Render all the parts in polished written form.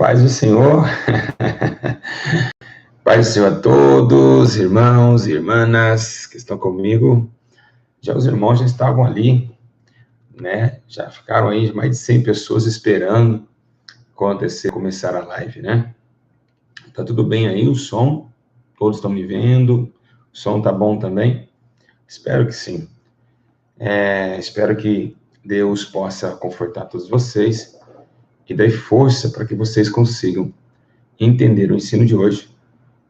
Paz do Senhor, paz do Senhor a todos, irmãos e irmãs que estão comigo. Já os irmãos já estavam ali, né? Já ficaram aí mais de 100 pessoas esperando começar a live, né? Tá tudo bem aí o som? Todos estão me vendo? O som tá bom também? Espero que sim. Espero que Deus possa confortar todos vocês e dar força para que vocês consigam entender o ensino de hoje.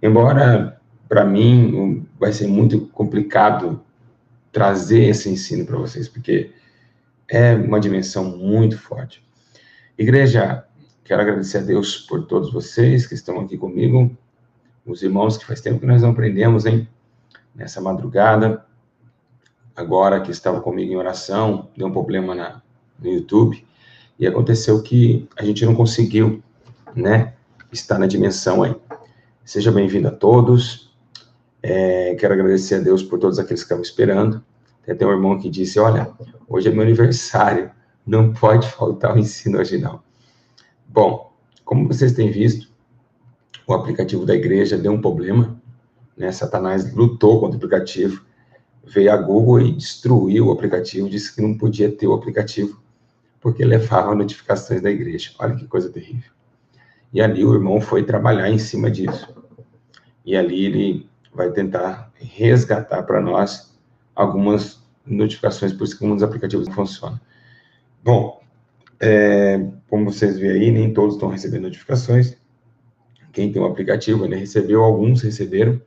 Embora, para mim, vai ser muito complicado trazer esse ensino para vocês, porque é uma dimensão muito forte. Igreja, quero agradecer a Deus por todos vocês que estão aqui comigo, os irmãos que faz tempo que nós não aprendemos, hein? Nessa madrugada, agora que estava comigo em oração, deu um problema no YouTube, e aconteceu que a gente não conseguiu, né, estar na dimensão aí. Seja bem-vindo a todos. Quero agradecer a Deus por todos aqueles que estavam esperando. Tem até um irmão que disse, olha, hoje é meu aniversário, não pode faltar o ensino hoje não. Bom, como vocês têm visto, o aplicativo da igreja deu um problema, né? Satanás lutou contra o aplicativo, veio a Google e destruiu o aplicativo, disse que não podia ter o aplicativo, porque levava notificações da igreja. Olha que coisa terrível. E ali o irmão foi trabalhar em cima disso. E ali ele vai tentar resgatar para nós algumas notificações, por isso que um dos aplicativos não funciona. Bom, como vocês veem aí, nem todos estão recebendo notificações. Quem tem um aplicativo, ele recebeu, alguns receberam,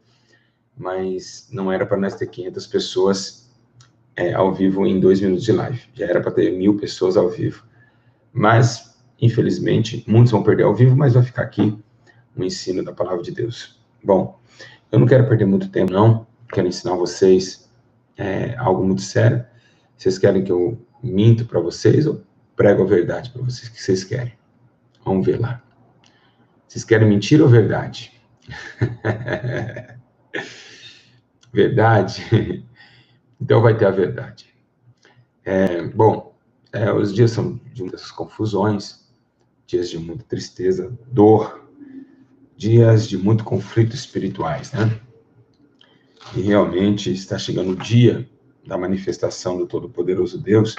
mas não era para nós ter 500 pessoas ao vivo em 2 minutos de live. Já era para ter 1.000 pessoas ao vivo. Mas, infelizmente, muitos vão perder ao vivo, mas vai ficar aqui o ensino da palavra de Deus. Bom, eu não quero perder muito tempo, não. Quero ensinar vocês algo muito sério. Vocês querem que eu minto para vocês ou prego a verdade para vocês? O que vocês querem? Vamos ver lá. Vocês querem mentira ou verdade? Verdade? Então vai ter a verdade. Os dias são de muitas confusões, dias de muita tristeza, dor, dias de muito conflito espirituais, né? E realmente está chegando o dia da manifestação do Todo-Poderoso Deus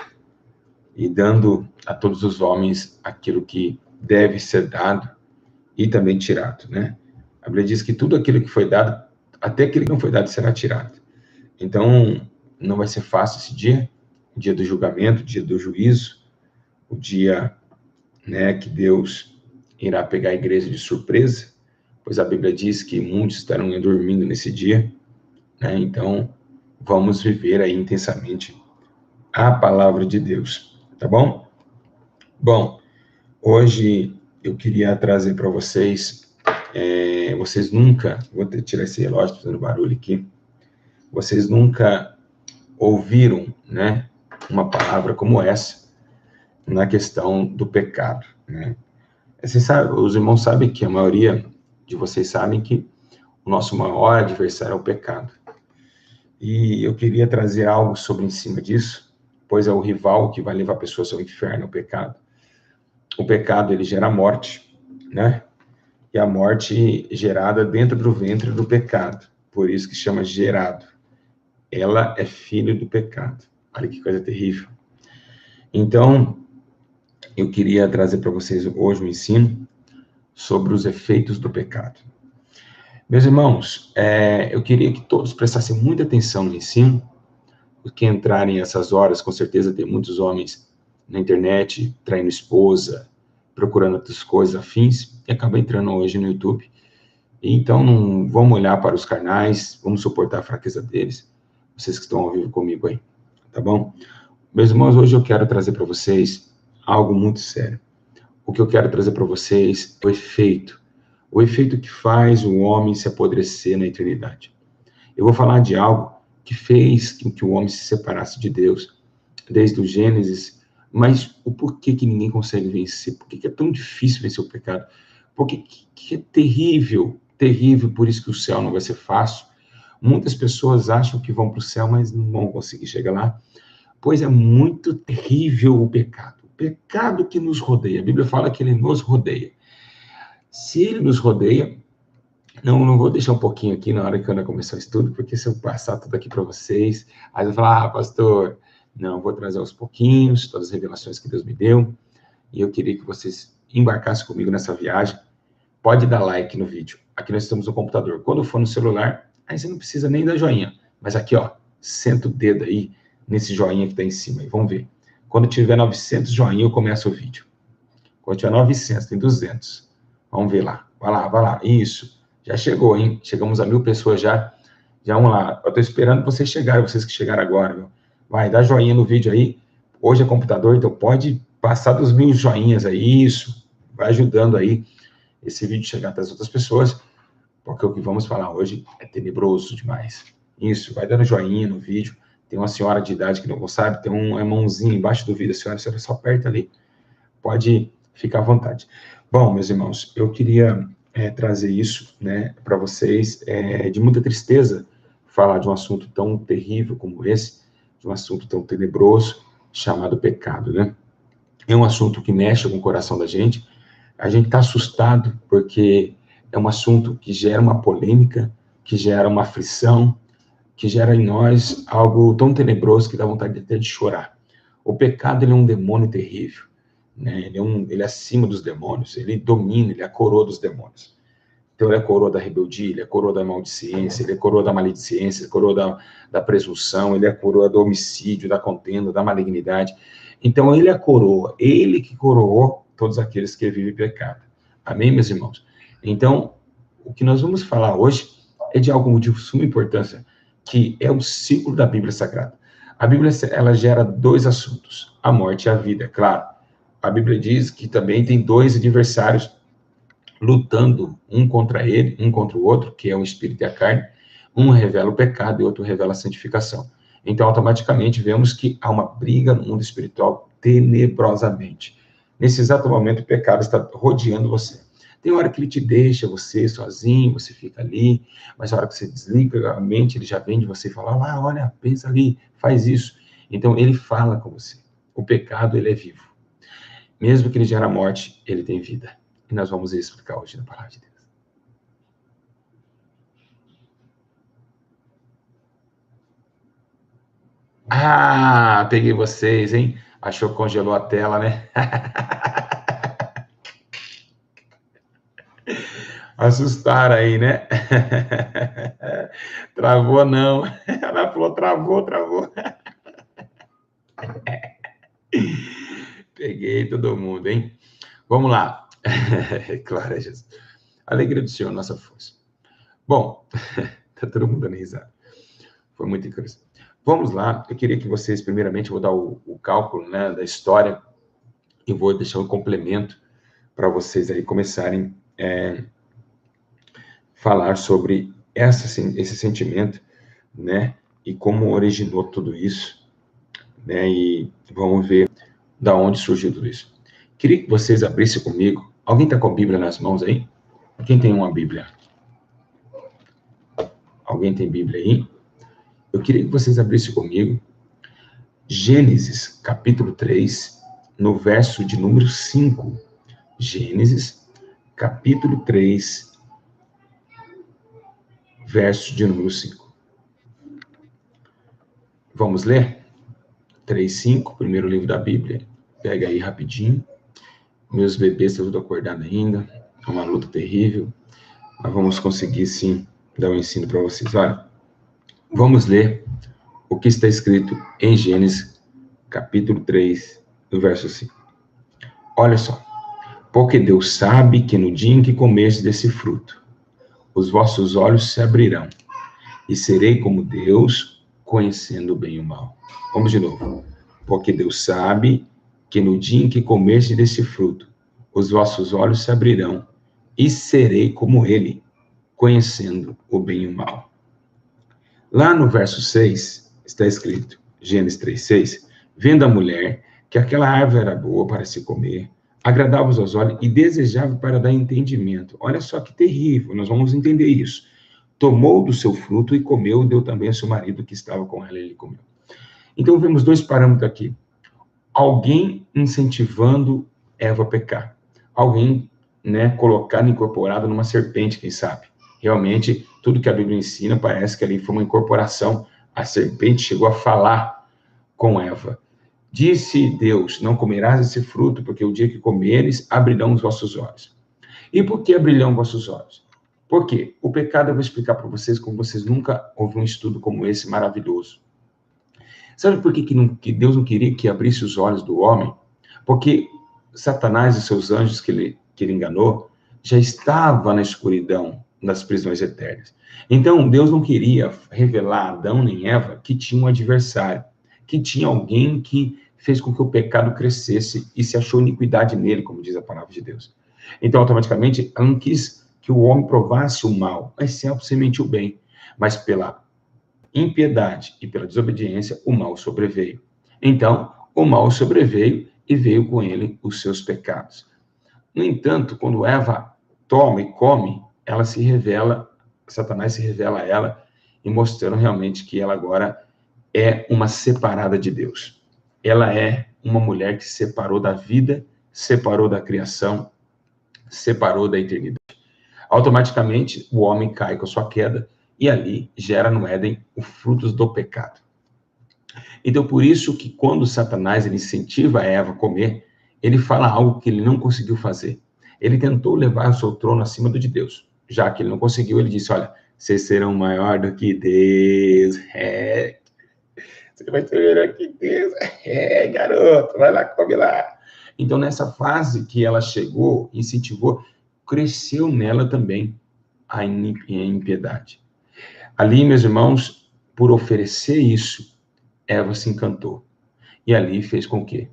e dando a todos os homens aquilo que deve ser dado e também tirado, né? A Bíblia diz que tudo aquilo que foi dado, até aquilo que não foi dado, será tirado. Então, não vai ser fácil esse dia, o dia do julgamento, o dia do juízo, o dia, né, que Deus irá pegar a igreja de surpresa, pois a Bíblia diz que muitos estarão dormindo nesse dia, né? Então, vamos viver aí intensamente a palavra de Deus, tá bom? Bom, hoje eu queria trazer para vocês, vocês nunca, vou tirar esse relógio, fazendo barulho aqui, vocês nunca ouviram, né, uma palavra como essa na questão do pecado, né? Você sabe, os irmãos sabem que a maioria de vocês sabem que o nosso maior adversário é o pecado. E eu queria trazer algo sobre em cima disso, pois é o rival que vai levar pessoas ao inferno, o pecado. O pecado, ele gera morte, né? E a morte gerada dentro do ventre do pecado. Por isso que chama gerado. Ela é filho do pecado. Olha que coisa terrível. Então, eu queria trazer para vocês hoje um ensino sobre os efeitos do pecado. Meus irmãos, eu queria que todos prestassem muita atenção no ensino, porque entrarem essas horas, com certeza tem muitos homens na internet, traindo esposa, procurando outras coisas afins, e acaba entrando hoje no YouTube. Então, não vamos olhar para os carnais, vamos suportar a fraqueza deles, vocês que estão ao vivo comigo aí, tá bom? Meus irmãos, hoje eu quero trazer para vocês algo muito sério. O que eu quero trazer para vocês é o efeito que faz o homem se apodrecer na eternidade. Eu vou falar de algo que fez com que o homem se separasse de Deus, desde o Gênesis, mas o porquê que ninguém consegue vencer, por que é tão difícil vencer o pecado, por que é terrível, por isso que o céu não vai ser fácil. Muitas pessoas acham que vão para o céu, mas não vão conseguir chegar lá, pois é muito terrível o pecado que nos rodeia. A Bíblia fala que ele nos rodeia. Se ele nos rodeia, não vou deixar um pouquinho aqui na hora que eu começar o estudo, porque se eu passar tudo aqui para vocês, aí eu vou falar, pastor, não, vou trazer aos pouquinhos todas as revelações que Deus me deu, e eu queria que vocês embarcassem comigo nessa viagem. Pode dar like no vídeo. Aqui nós estamos no computador. Quando for no celular, aí você não precisa nem dar joinha. Mas aqui, ó, senta o dedo aí nesse joinha que está em cima. E vamos ver. Quando tiver 900 joinha, eu começo o vídeo. Quando tiver 900, tem 200. Vamos ver lá. Vai lá, vai lá. Isso. Já chegou, hein? Chegamos a 1000 pessoas já. Já vamos lá. Eu estou esperando vocês chegarem, vocês que chegaram agora. Viu? Vai, dá joinha no vídeo aí. Hoje é computador, então pode passar dos 1000 joinhas aí. Isso. Vai ajudando aí esse vídeo chegar até as outras pessoas, porque o que vamos falar hoje é tenebroso demais. Isso, vai dando joinha no vídeo. Tem uma senhora de idade que não sabe, tem uma mãozinha embaixo do vídeo, a senhora só aperta ali. Pode ficar à vontade. Bom, meus irmãos, eu queria trazer isso, né, para vocês, de muita tristeza, falar de um assunto tão terrível como esse, de um assunto tão tenebroso, chamado pecado, né? É um assunto que mexe com o coração da gente. A gente está assustado porque é um assunto que gera uma polêmica, que gera uma aflição, que gera em nós algo tão tenebroso que dá vontade até de chorar. O pecado, ele é um demônio terrível, né? Ele é acima dos demônios, ele domina, ele é a coroa dos demônios. Então, ele é a coroa da rebeldia, ele é a coroa da maldicência, ele é a coroa da maledicência, ele é a coroa da presunção, ele é a coroa do homicídio, da contenda, da malignidade. Então, ele é a coroa, ele que coroou todos aqueles que vivem pecado. Amém, meus irmãos? Então, o que nós vamos falar hoje é de algo de suma importância, que é o ciclo da Bíblia Sagrada. A Bíblia, ela gera dois assuntos, a morte e a vida, é claro. A Bíblia diz que também tem dois adversários lutando um contra ele, um contra o outro, que é o espírito e a carne. Um revela o pecado e o outro revela a santificação. Então, automaticamente, vemos que há uma briga no mundo espiritual tenebrosamente. Nesse exato momento, o pecado está rodeando você. Tem hora que ele te deixa você sozinho, você fica ali, mas a hora que você desliga a mente, ele já vem de você e fala, olha, pensa ali, faz isso. Então, ele fala com você. O pecado, ele é vivo. Mesmo que ele gere a morte, ele tem vida. E nós vamos explicar hoje na palavra de Deus. Ah, peguei vocês, hein? Achou que congelou a tela, né? Assustaram aí, né? Travou não. Ela falou, travou. Peguei todo mundo, hein? Vamos lá. Glória a Jesus. Alegria do Senhor, nossa força. Bom, tá todo mundo dando risada. Foi muito interessante. Vamos lá. Eu queria que vocês, primeiramente, eu vou dar o cálculo, né, da história e vou deixar um complemento para vocês aí começarem falar sobre esse sentimento, né, e como originou tudo isso, né, e vamos ver da onde surgiu tudo isso. Queria que vocês abrissem comigo. Alguém está com a Bíblia nas mãos aí? Quem tem uma Bíblia? Alguém tem Bíblia aí? Eu queria que vocês abrissem comigo Gênesis, capítulo 3, no verso de número 5. Gênesis, capítulo 3, verso de número 5. Vamos ler? 3:5, primeiro livro da Bíblia. Pega aí rapidinho. Meus bebês estão tudo acordados ainda. É uma luta terrível. Mas vamos conseguir, sim, dar um ensino para vocês. Olha, vamos ler o que está escrito em Gênesis, capítulo 3, no verso 5. Olha só. Porque Deus sabe que no dia em que comerdes desse fruto, os vossos olhos se abrirão, e serei como Deus, conhecendo o bem e o mal. Vamos de novo. Porque Deus sabe que no dia em que comerdes desse fruto, os vossos olhos se abrirão, e serei como Ele, conhecendo o bem e o mal. Lá no verso 6, está escrito, Gênesis 3:6, vendo a mulher que aquela árvore era boa para se comer, agradável aos olhos e desejável para dar entendimento. Olha só que terrível, nós vamos entender isso. Tomou do seu fruto e comeu, deu também ao seu marido que estava com ela, e ele comeu. Então, vemos dois parâmetros aqui. Alguém incentivando Eva a pecar. Alguém né, colocado, incorporado numa serpente, quem sabe. Realmente, tudo que a Bíblia ensina parece que ali foi uma incorporação. A serpente chegou a falar com Eva. Disse Deus, não comerás esse fruto, porque o dia que comeres, abrirão os vossos olhos. E por que abrirão os vossos olhos? Por quê? O pecado eu vou explicar para vocês, como vocês nunca ouviram um estudo como esse maravilhoso. Sabe por que Deus não queria que abrisse os olhos do homem? Porque Satanás e seus anjos que ele enganou, já estava na escuridão das prisões eternas. Então, Deus não queria revelar a Adão nem Eva que tinha um adversário, que tinha alguém que fez com que o pecado crescesse e se achou iniquidade nele, como diz a palavra de Deus. Então, automaticamente, ela não quis que o homem provasse o mal, mas simplesmente o bem. Mas pela impiedade e pela desobediência, o mal sobreveio. Então, o mal sobreveio e veio com ele os seus pecados. No entanto, quando Eva toma e come, ela se revela, Satanás se revela a ela e mostrando realmente que ela agora é uma separada de Deus. Ela é uma mulher que se separou da vida, separou da criação, separou da eternidade. Automaticamente, o homem cai com a sua queda e ali gera no Éden os frutos do pecado. Então, por isso que quando Satanás ele incentiva a Eva a comer, ele fala algo que ele não conseguiu fazer. Ele tentou levar o seu trono acima do de Deus. Já que ele não conseguiu, ele disse, olha, vocês serão maior do que Deus. Você vai ser melhor que Deus. Garoto, vai lá, come lá. Então, nessa fase que ela chegou, incentivou, cresceu nela também a impiedade. Ali, meus irmãos, por oferecer isso, Eva se encantou. E ali fez com que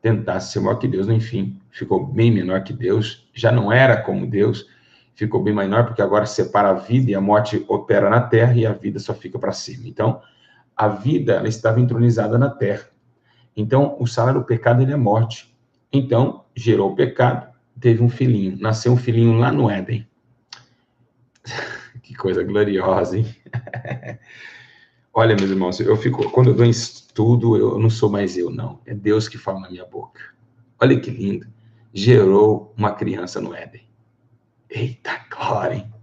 tentasse ser maior que Deus. No enfim, ficou bem menor que Deus. Já não era como Deus. Ficou bem menor, porque agora separa a vida e a morte opera na terra e a vida só fica para cima. Então, a vida ela estava entronizada na terra. Então, o salário do pecado ele é morte. Então, gerou o pecado, teve um filhinho. Nasceu um filhinho lá no Éden. Que coisa gloriosa, hein? Olha, meus irmãos, quando eu dou estudo, eu não sou mais eu, não. É Deus que fala na minha boca. Olha que lindo. Gerou uma criança no Éden. Eita glória, hein?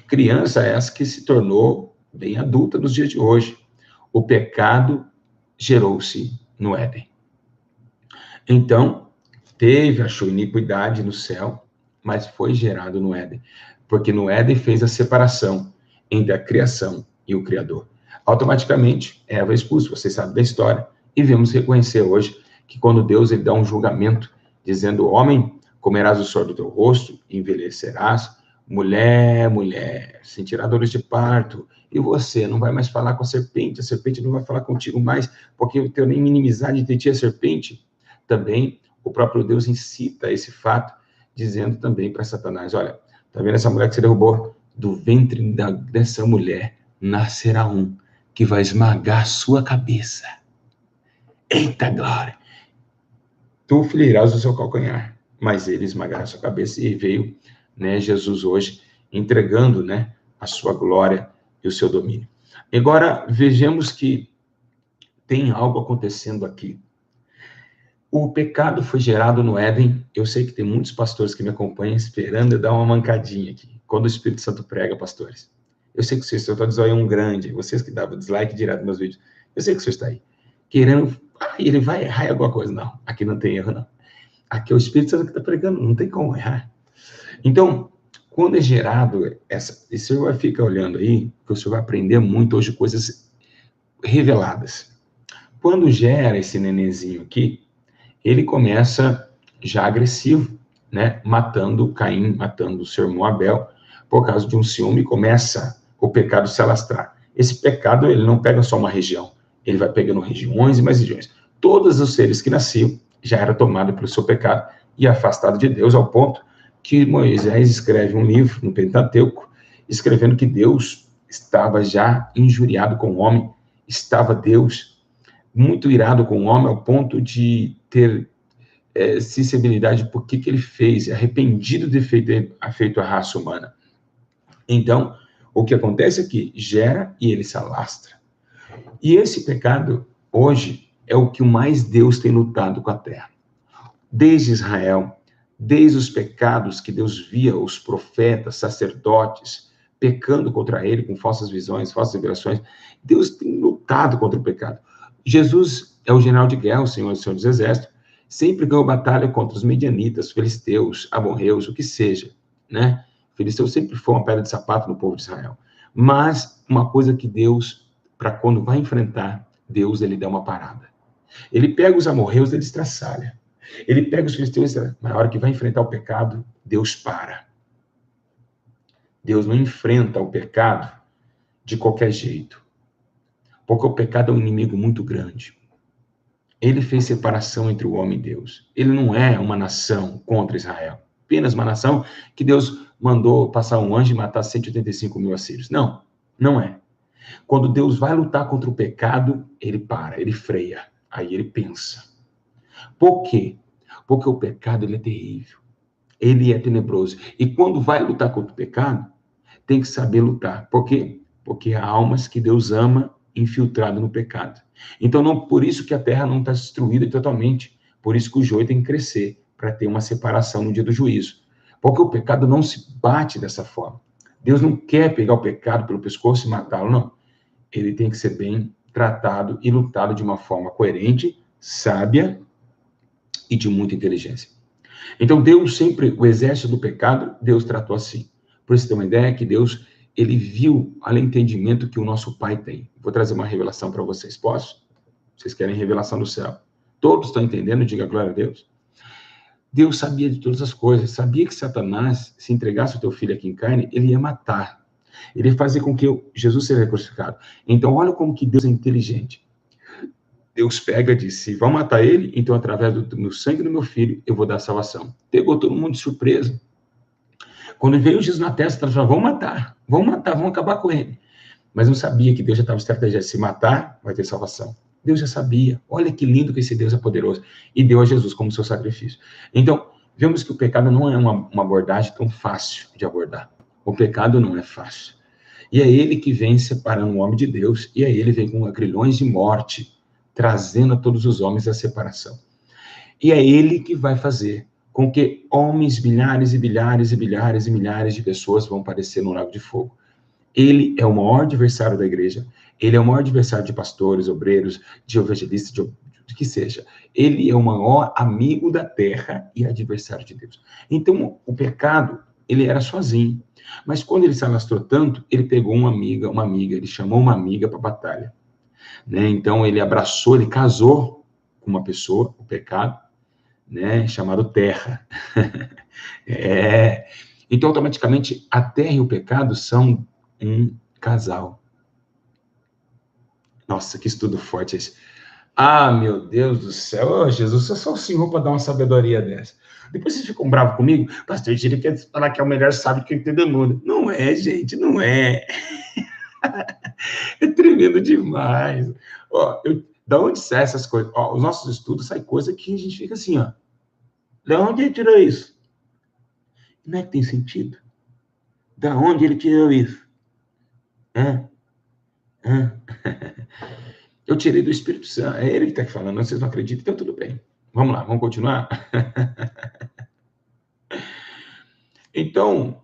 Criança essa que se tornou bem adulta nos dias de hoje. O pecado gerou-se no Éden. Então, achou iniquidade no céu, mas foi gerado no Éden. Porque no Éden fez a separação entre a criação e o Criador. Automaticamente, Eva é expulsa, vocês sabem da história. E vemos reconhecer hoje que quando Deus ele dá um julgamento, dizendo, homem, comerás o suor do teu rosto, envelhecerás, mulher, sentirá dores de parto, e você não vai mais falar com a serpente não vai falar contigo mais, porque eu tenho nem inimizade de ti a serpente. Também o próprio Deus incita esse fato, dizendo também para Satanás, olha, tá vendo essa mulher que você derrubou? Do ventre dessa mulher nascerá um que vai esmagar a sua cabeça. Eita glória! Tu ferirás o seu calcanhar, mas ele esmagará a sua cabeça. E veio, né, Jesus hoje entregando, né, a sua glória e o seu domínio. Agora, vejamos que tem algo acontecendo aqui. O pecado foi gerado no Éden. Eu sei que tem muitos pastores que me acompanham esperando eu dar uma mancadinha aqui. Quando o Espírito Santo prega, pastores. Eu sei que vocês estão de zoião grande. Vocês que davam dislike direto nos meus vídeos. Eu sei que você está aí. Querendo... ele vai errar em alguma coisa. Não, aqui não tem erro, não. Aqui é o Espírito Santo que está pregando. Não tem como errar. Então, quando é gerado e o senhor vai ficar olhando aí, que o senhor vai aprender muito hoje coisas reveladas. Quando gera esse nenenzinho aqui, ele começa já agressivo, né? Matando Caim, matando o seu irmão Abel, por causa de um ciúme, começa o pecado se alastrar. Esse pecado, ele não pega só uma região, ele vai pegando regiões e mais regiões. Todos os seres que nasciam já eram tomados pelo seu pecado e afastados de Deus, ao ponto que Moisés escreve um livro no Pentateuco, escrevendo que Deus estava já injuriado com o homem, estava Deus muito irado com o homem, ao ponto de ter sensibilidade por que ele fez, arrependido de ter feito a raça humana. Então, o que acontece é que gera e ele se alastra. E esse pecado, hoje, é o que mais Deus tem lutado com a terra. Desde Israel, desde os pecados que Deus via os profetas, sacerdotes, pecando contra ele com falsas visões, falsas revelações. Deus tem lutado contra o pecado. Jesus é o general de guerra, o Senhor dos Exércitos, sempre ganhou batalha contra os medianitas, filisteus, amorreus, o que seja, né? Filisteu sempre foi uma pedra de sapato no povo de Israel. Mas uma coisa que Deus, para quando vai enfrentar, Deus, ele dá uma parada. Ele pega os amorreus, ele estraçalha. Ele pega os filisteus, na hora que vai enfrentar o pecado, Deus para. Deus não enfrenta o pecado de qualquer jeito. Porque o pecado é um inimigo muito grande. Ele fez separação entre o homem e Deus. Ele não é uma nação contra Israel. Apenas uma nação que Deus mandou passar um anjo e matar 185 mil assírios. Não, não é. Quando Deus vai lutar contra o pecado, ele para, ele freia. Aí ele pensa. Por quê? Porque o pecado, ele é terrível. Ele é tenebroso. E quando vai lutar contra o pecado, tem que saber lutar. Por quê? Porque há almas que Deus ama infiltrado no pecado. Então, não, por isso que a terra não está destruída totalmente. Por isso que o joio tem que crescer, para ter uma separação no dia do juízo. Porque o pecado não se bate dessa forma. Deus não quer pegar o pecado pelo pescoço e matá-lo, não. Ele tem que ser bem tratado e lutado de uma forma coerente, sábia e de muita inteligência. Então, Deus sempre, o exército do pecado, Deus tratou assim. Por isso, tem uma ideia que Deus, ele viu além do entendimento que o nosso Pai tem. Vou trazer uma revelação para vocês, posso? Vocês querem revelação do céu? Todos estão entendendo? Diga glória a Deus. Deus sabia de todas as coisas, sabia que Satanás, se entregasse o teu filho aqui em carne, ele ia matar. Ele ia fazer com que Jesus seja crucificado. Então, olha como que Deus é inteligente. Deus pega e disse, vão matar ele, então através do meu sangue do meu filho, eu vou dar salvação. Pegou todo mundo de surpresa. Quando veio Jesus na testa, ele falou, vão acabar com ele. Mas não sabia que Deus já estava estrategizando, se matar, vai ter salvação. Deus já sabia. Olha que lindo que esse Deus é poderoso. E deu a Jesus como seu sacrifício. Então, vemos que o pecado não é uma abordagem tão fácil de abordar. O pecado não é fácil. E é ele que vem separando o homem de Deus, e é ele que vem com agrilhões de morte, trazendo a todos os homens a separação. E é ele que vai fazer com que homens, milhares e bilhares e bilhares e milhares de pessoas vão aparecer no lago de fogo. Ele é o maior adversário da igreja, ele é o maior adversário de pastores, obreiros, de evangelistas, de que seja. Ele é o maior amigo da terra e adversário de Deus. Então, o pecado, ele era sozinho. Mas quando ele se alastrou tanto, ele pegou uma amiga, ele chamou uma amiga para a batalha. Né? Então, ele abraçou, ele casou com uma pessoa, o pecado, né? Chamado terra. Então, automaticamente, a terra e o pecado são um casal. Nossa, que estudo forte esse. Ah, meu Deus do céu. Oh, Jesus, eu sou o Senhor para dar uma sabedoria dessa. Depois vocês ficam bravos comigo. Pastor, ele quer falar que é o melhor sábio que tem do mundo. Não é, gente, não é. É tremendo demais. Ó, da onde saem essas coisas? Ó, os nossos estudos saem coisa que a gente fica assim, ó. Da onde ele tirou isso? Não é que tem sentido? Da onde ele tirou isso? Eu tirei do Espírito Santo. É ele que está falando, vocês não acreditam, então tudo bem. Vamos lá, vamos continuar? Então,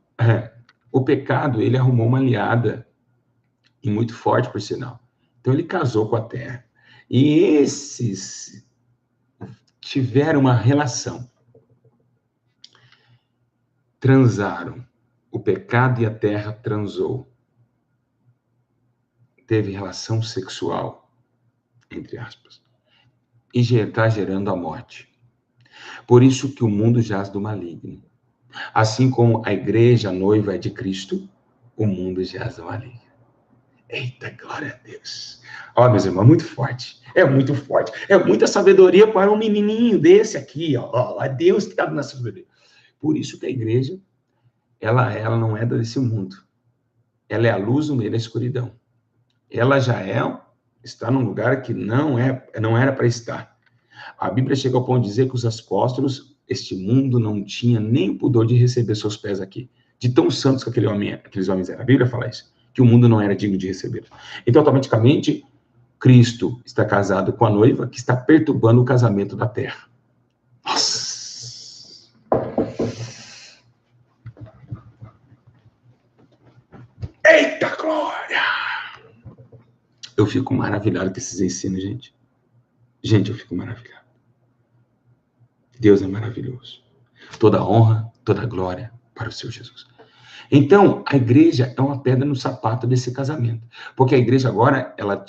o pecado, ele arrumou uma aliada, e muito forte, por sinal. Então, ele casou com a terra. E esses tiveram uma relação. Transaram. O pecado e a terra transou. Teve relação sexual, entre aspas. E está gerando a morte. Por isso que o mundo jaz do maligno. Assim como a igreja, a noiva é de Cristo, o mundo jaz do maligno. Eita, glória a Deus. Ó, meus irmãos, muito forte. É muito forte. É muita sabedoria para um menininho desse aqui, ó. É Deus que está dando essa sabedoria. Por isso que a igreja, ela não é desse mundo. Ela é a luz no meio da escuridão. Ela já está num lugar que não era para estar. A Bíblia chega ao ponto de dizer que os apóstolos, este mundo não tinha nem o pudor de receber seus pés aqui. De tão santos que aqueles homens eram. A Bíblia fala isso. Que o mundo não era digno de receber. Então, automaticamente, Cristo está casado com a noiva que está perturbando o casamento da terra. Nossa! Eu fico maravilhado com esses ensinos, gente. Gente, eu fico maravilhado. Deus é maravilhoso. Toda honra, toda glória para o Senhor Jesus. Então, a igreja é uma pedra no sapato desse casamento. Porque a igreja agora, ela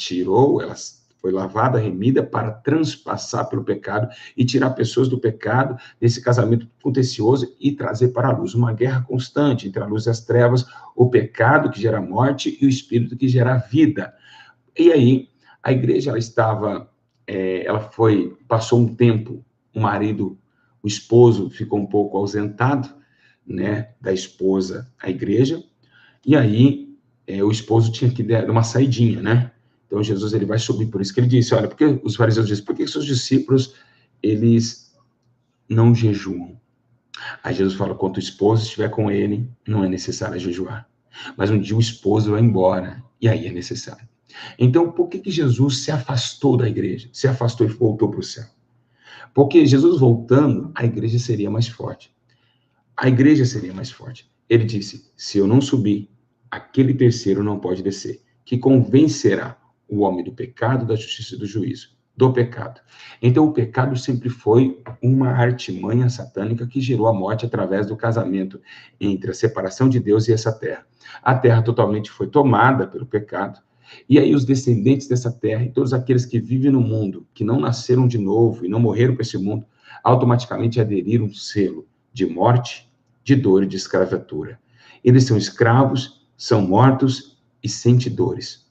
foi lavada, remida para transpassar pelo pecado e tirar pessoas do pecado, desse casamento contencioso e trazer para a luz uma guerra constante entre a luz e as trevas, o pecado que gera morte e o espírito que gera vida. E aí, a igreja, passou um tempo, o esposo ficou um pouco ausentado, né, da esposa à igreja, e aí o esposo tinha que dar uma saidinha, né? Então Jesus ele vai subir, por isso que ele disse, olha, porque os fariseus dizem, por que seus discípulos eles não jejuam? Aí Jesus fala, quando o esposo estiver com ele, não é necessário jejuar. Mas um dia o esposo vai embora, e aí é necessário. Então, por que Jesus se afastou da igreja? Se afastou e voltou para o céu? Porque Jesus voltando, a igreja seria mais forte. A igreja seria mais forte. Ele disse, se eu não subir, aquele terceiro não pode descer, que convencerá o homem do pecado, da justiça e do juízo, do pecado. Então, o pecado sempre foi uma artimanha satânica que gerou a morte através do casamento entre a separação de Deus e essa terra. A terra totalmente foi tomada pelo pecado, e aí os descendentes dessa terra e todos aqueles que vivem no mundo, que não nasceram de novo e não morreram para esse mundo, automaticamente aderiram um selo de morte, de dor e de escravatura. Eles são escravos, são mortos e sentem dores.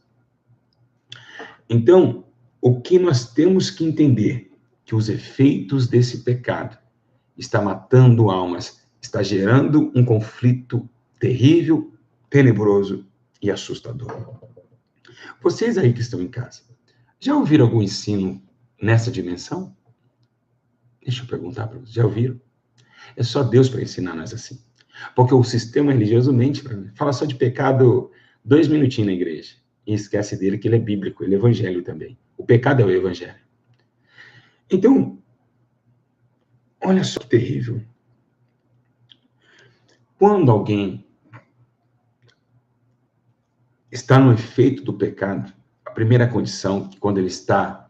Então, o que nós temos que entender? Que os efeitos desse pecado está matando almas, está gerando um conflito terrível, tenebroso e assustador. Vocês aí que estão em casa, já ouviram algum ensino nessa dimensão? Deixa eu perguntar para vocês, já ouviram? É só Deus para ensinar nós assim. Porque o sistema religioso mente para mim. Fala só de pecado 2 minutinhos na igreja. E esquece dele que ele é bíblico, ele é evangelho também. O pecado é o evangelho. Então, olha só que terrível. Quando alguém está no efeito do pecado, a primeira condição, quando ele está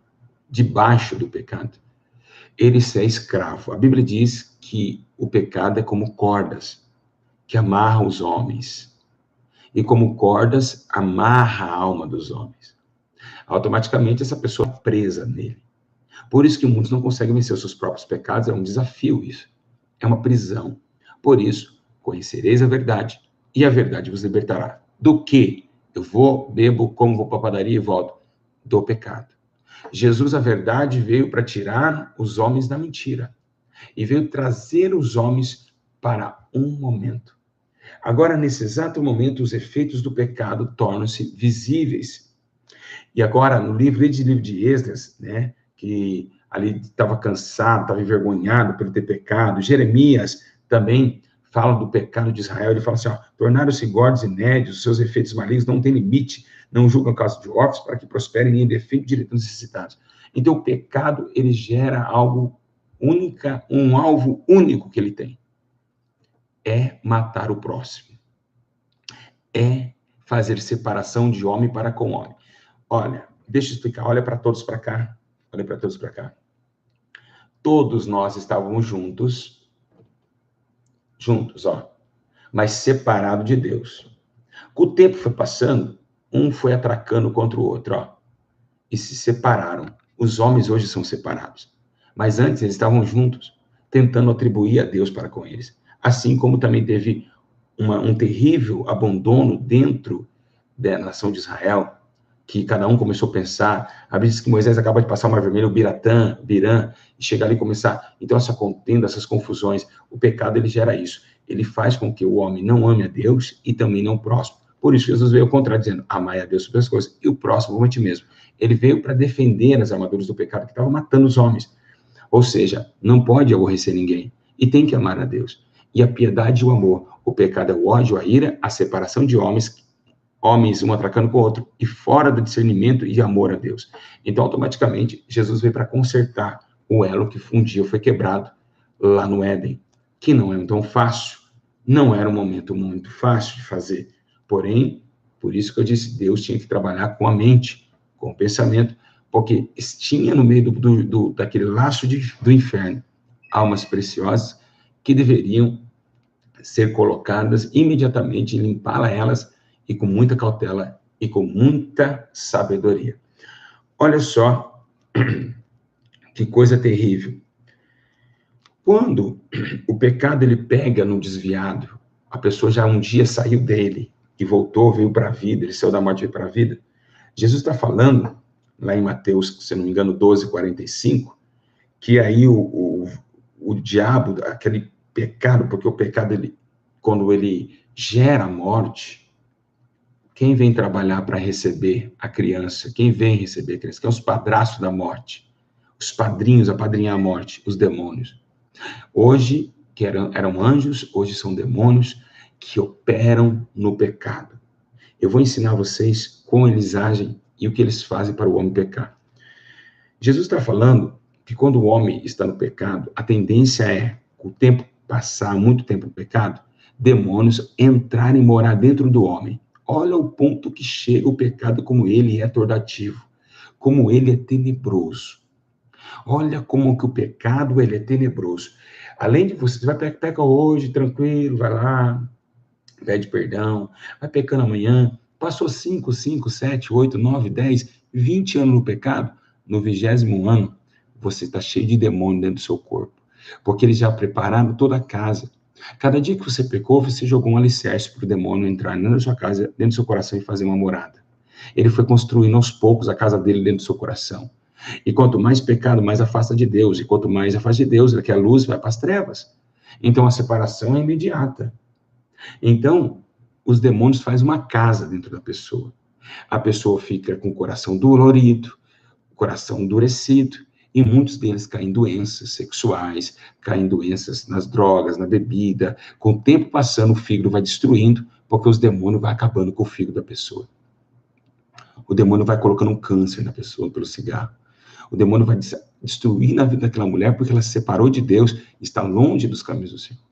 debaixo do pecado, ele é escravo. A Bíblia diz que o pecado é como cordas que amarram os homens. E como cordas, amarra a alma dos homens. Automaticamente, essa pessoa é presa nele. Por isso que muitos não conseguem vencer os seus próprios pecados, é um desafio isso. É uma prisão. Por isso, conhecereis a verdade, e a verdade vos libertará. Do que? Eu vou, bebo, como, vou para a padaria e volto. Do pecado. Jesus, a verdade, veio para tirar os homens da mentira. E veio trazer os homens para um momento. Agora, nesse exato momento, os efeitos do pecado tornam-se visíveis. E agora, no livro de Esdras, né, que ali estava cansado, estava envergonhado por ter pecado, Jeremias também fala do pecado de Israel, ele fala assim, ó, tornaram-se gordos e nédios, os seus efeitos malignos não têm limite, não julgam caso de órfãos para que prosperem em defeito direito necessitados. Então, o pecado, ele gera algo única, um alvo único que ele tem. É matar o próximo. É fazer separação de homem para com homem. Olha, deixa eu explicar, olha para todos para cá, olha para todos para cá. Todos nós estávamos juntos, ó, mas separado de Deus. Com o tempo foi passando, um foi atracando contra o outro, ó, e se separaram. Os homens hoje são separados, mas antes eles estavam juntos, tentando atribuir a Deus para com eles. Assim como também teve um terrível abandono dentro da nação de Israel, que cada um começou a pensar. A Bíblia diz que Moisés acaba de passar o Mar Vermelho, o Birã, e chega ali e começar. Então, essa contenda, essas confusões, o pecado, ele gera isso. Ele faz com que o homem não ame a Deus e também não o próximo. Por isso, Jesus veio ao contrário, dizendo, amai a Deus sobre as coisas, e o próximo como a ti mesmo. Ele veio para defender as armaduras do pecado que estavam matando os homens. Ou seja, não pode aborrecer ninguém, e tem que amar a Deus. E a piedade e o amor. O pecado é o ódio, a ira, a separação de homens um atracando com o outro, e fora do discernimento e amor a Deus. Então, automaticamente, Jesus veio para consertar o elo que um dia foi quebrado lá no Éden, que não é tão fácil, não era um momento muito fácil de fazer. Porém, por isso que eu disse, Deus tinha que trabalhar com a mente com o pensamento, porque tinha no meio daquele laço do inferno almas preciosas que deveriam ser colocadas imediatamente, limpá-las elas, e com muita cautela e com muita sabedoria. Olha só que coisa terrível. Quando o pecado ele pega no desviado, a pessoa já um dia saiu dele e voltou, veio para a vida, ele saiu da morte e veio para a vida. Jesus está falando, lá em Mateus, se não me engano, 12:45, que aí o diabo, aquele pecado, porque o pecado, quando ele gera a morte, quem vem trabalhar para receber a criança? Quem vem receber a criança? Quem é os padrastos da morte? Os padrinhos, apadrinhar a morte, os demônios. Hoje, que eram anjos, hoje são demônios que operam no pecado. Eu vou ensinar vocês como eles agem e o que eles fazem para o homem pecar. Jesus está falando que quando o homem está no pecado, a tendência é, com o tempo passar, muito tempo no pecado, demônios entrarem e morar dentro do homem. Olha o ponto que chega o pecado, como ele é tordativo, como ele é tenebroso. Olha como que o pecado, ele é tenebroso. Além de você vai pecar hoje, tranquilo, vai lá, pede perdão, vai pecando amanhã, passou 5, 7, 8, 9, 10, 20 anos no pecado, no 20º ano, você está cheio de demônio dentro do seu corpo, porque eles já prepararam toda a casa. Cada dia que você pecou, você jogou um alicerce para o demônio entrar dentro da sua casa, dentro do seu coração e fazer uma morada. Ele foi construindo aos poucos a casa dele dentro do seu coração. E quanto mais pecado, mais afasta de Deus. E quanto mais afasta de Deus, é que a luz vai para as trevas. Então a separação é imediata. Então, os demônios fazem uma casa dentro da pessoa. A pessoa fica com o coração dolorido, o coração endurecido, e muitos deles caem em doenças sexuais, caem em doenças nas drogas, na bebida. Com o tempo passando, o fígado vai destruindo, porque os demônios vão acabando com o fígado da pessoa. O demônio vai colocando um câncer na pessoa pelo cigarro. O demônio vai destruir a vida daquela mulher porque ela se separou de Deus, está longe dos caminhos do Senhor.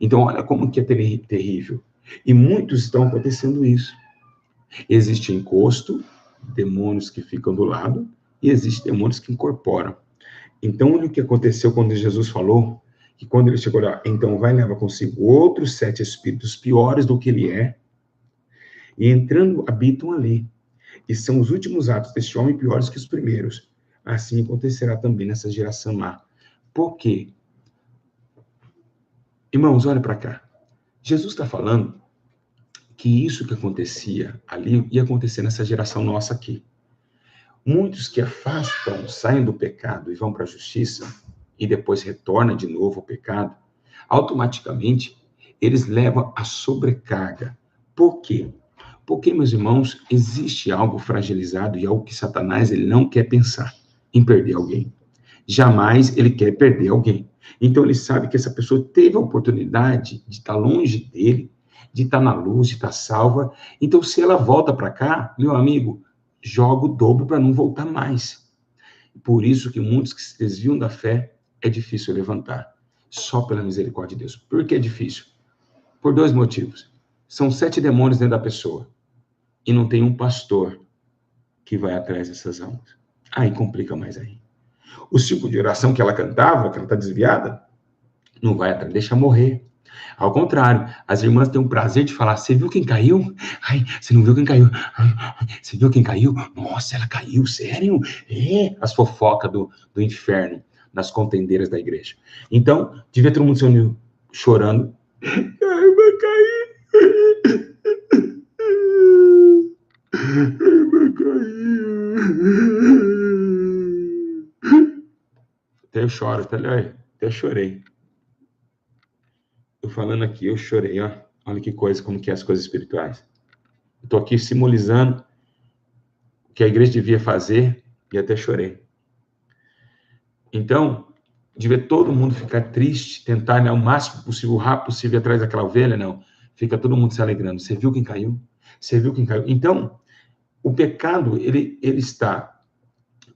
Então, olha como que é terrível. E muitos estão acontecendo isso. Existe encosto, demônios que ficam do lado, e existem demônios que incorporam. Então, olha o que aconteceu quando Jesus falou, que quando ele chegou lá, então vai levar consigo outros 7 espíritos piores do que ele é, e entrando, habitam ali. E são os últimos atos deste homem piores que os primeiros. Assim acontecerá também nessa geração má. Por quê? Irmãos, olha para cá. Jesus está falando que isso que acontecia ali ia acontecer nessa geração nossa aqui. Muitos que afastam, saem do pecado e vão para a justiça, e depois retornam de novo ao pecado, automaticamente eles levam a sobrecarga. Por quê? Porque, meus irmãos, existe algo fragilizado e algo que Satanás ele não quer pensar em perder alguém. Jamais ele quer perder alguém. Então ele sabe que essa pessoa teve a oportunidade de estar longe dele, de estar na luz, de estar salva. Então se ela volta para cá, meu amigo, joga o dobro para não voltar mais. Por isso que muitos que se desviam da fé, é difícil levantar. Só pela misericórdia de Deus. Por que é difícil? Por 2 motivos. São 7 demônios dentro da pessoa. E não tem um pastor que vai atrás dessas almas. Aí complica mais aí. O ciclo de oração que ela cantava, que ela está desviada, não vai atrás, deixa morrer. Ao contrário, as irmãs têm o prazer de falar, você viu quem caiu? Ai, você não viu quem caiu? Ai, você viu quem caiu? Nossa, ela caiu, sério? É, as fofocas do inferno nas contendeiras da igreja. Então, devia todo mundo se unir chorando. A irmã caiu. A irmã caiu. Até eu choro, até chorei. Tô falando aqui, eu chorei, ó. Olha que coisa, como que é as coisas espirituais. Eu tô aqui simbolizando o que a igreja devia fazer e até chorei. Então, devia todo mundo ficar triste, tentar, né, o máximo possível, o rápido possível, ir atrás daquela ovelha, não. Fica todo mundo se alegrando. Você viu quem caiu? Você viu quem caiu? Então, o pecado, ele está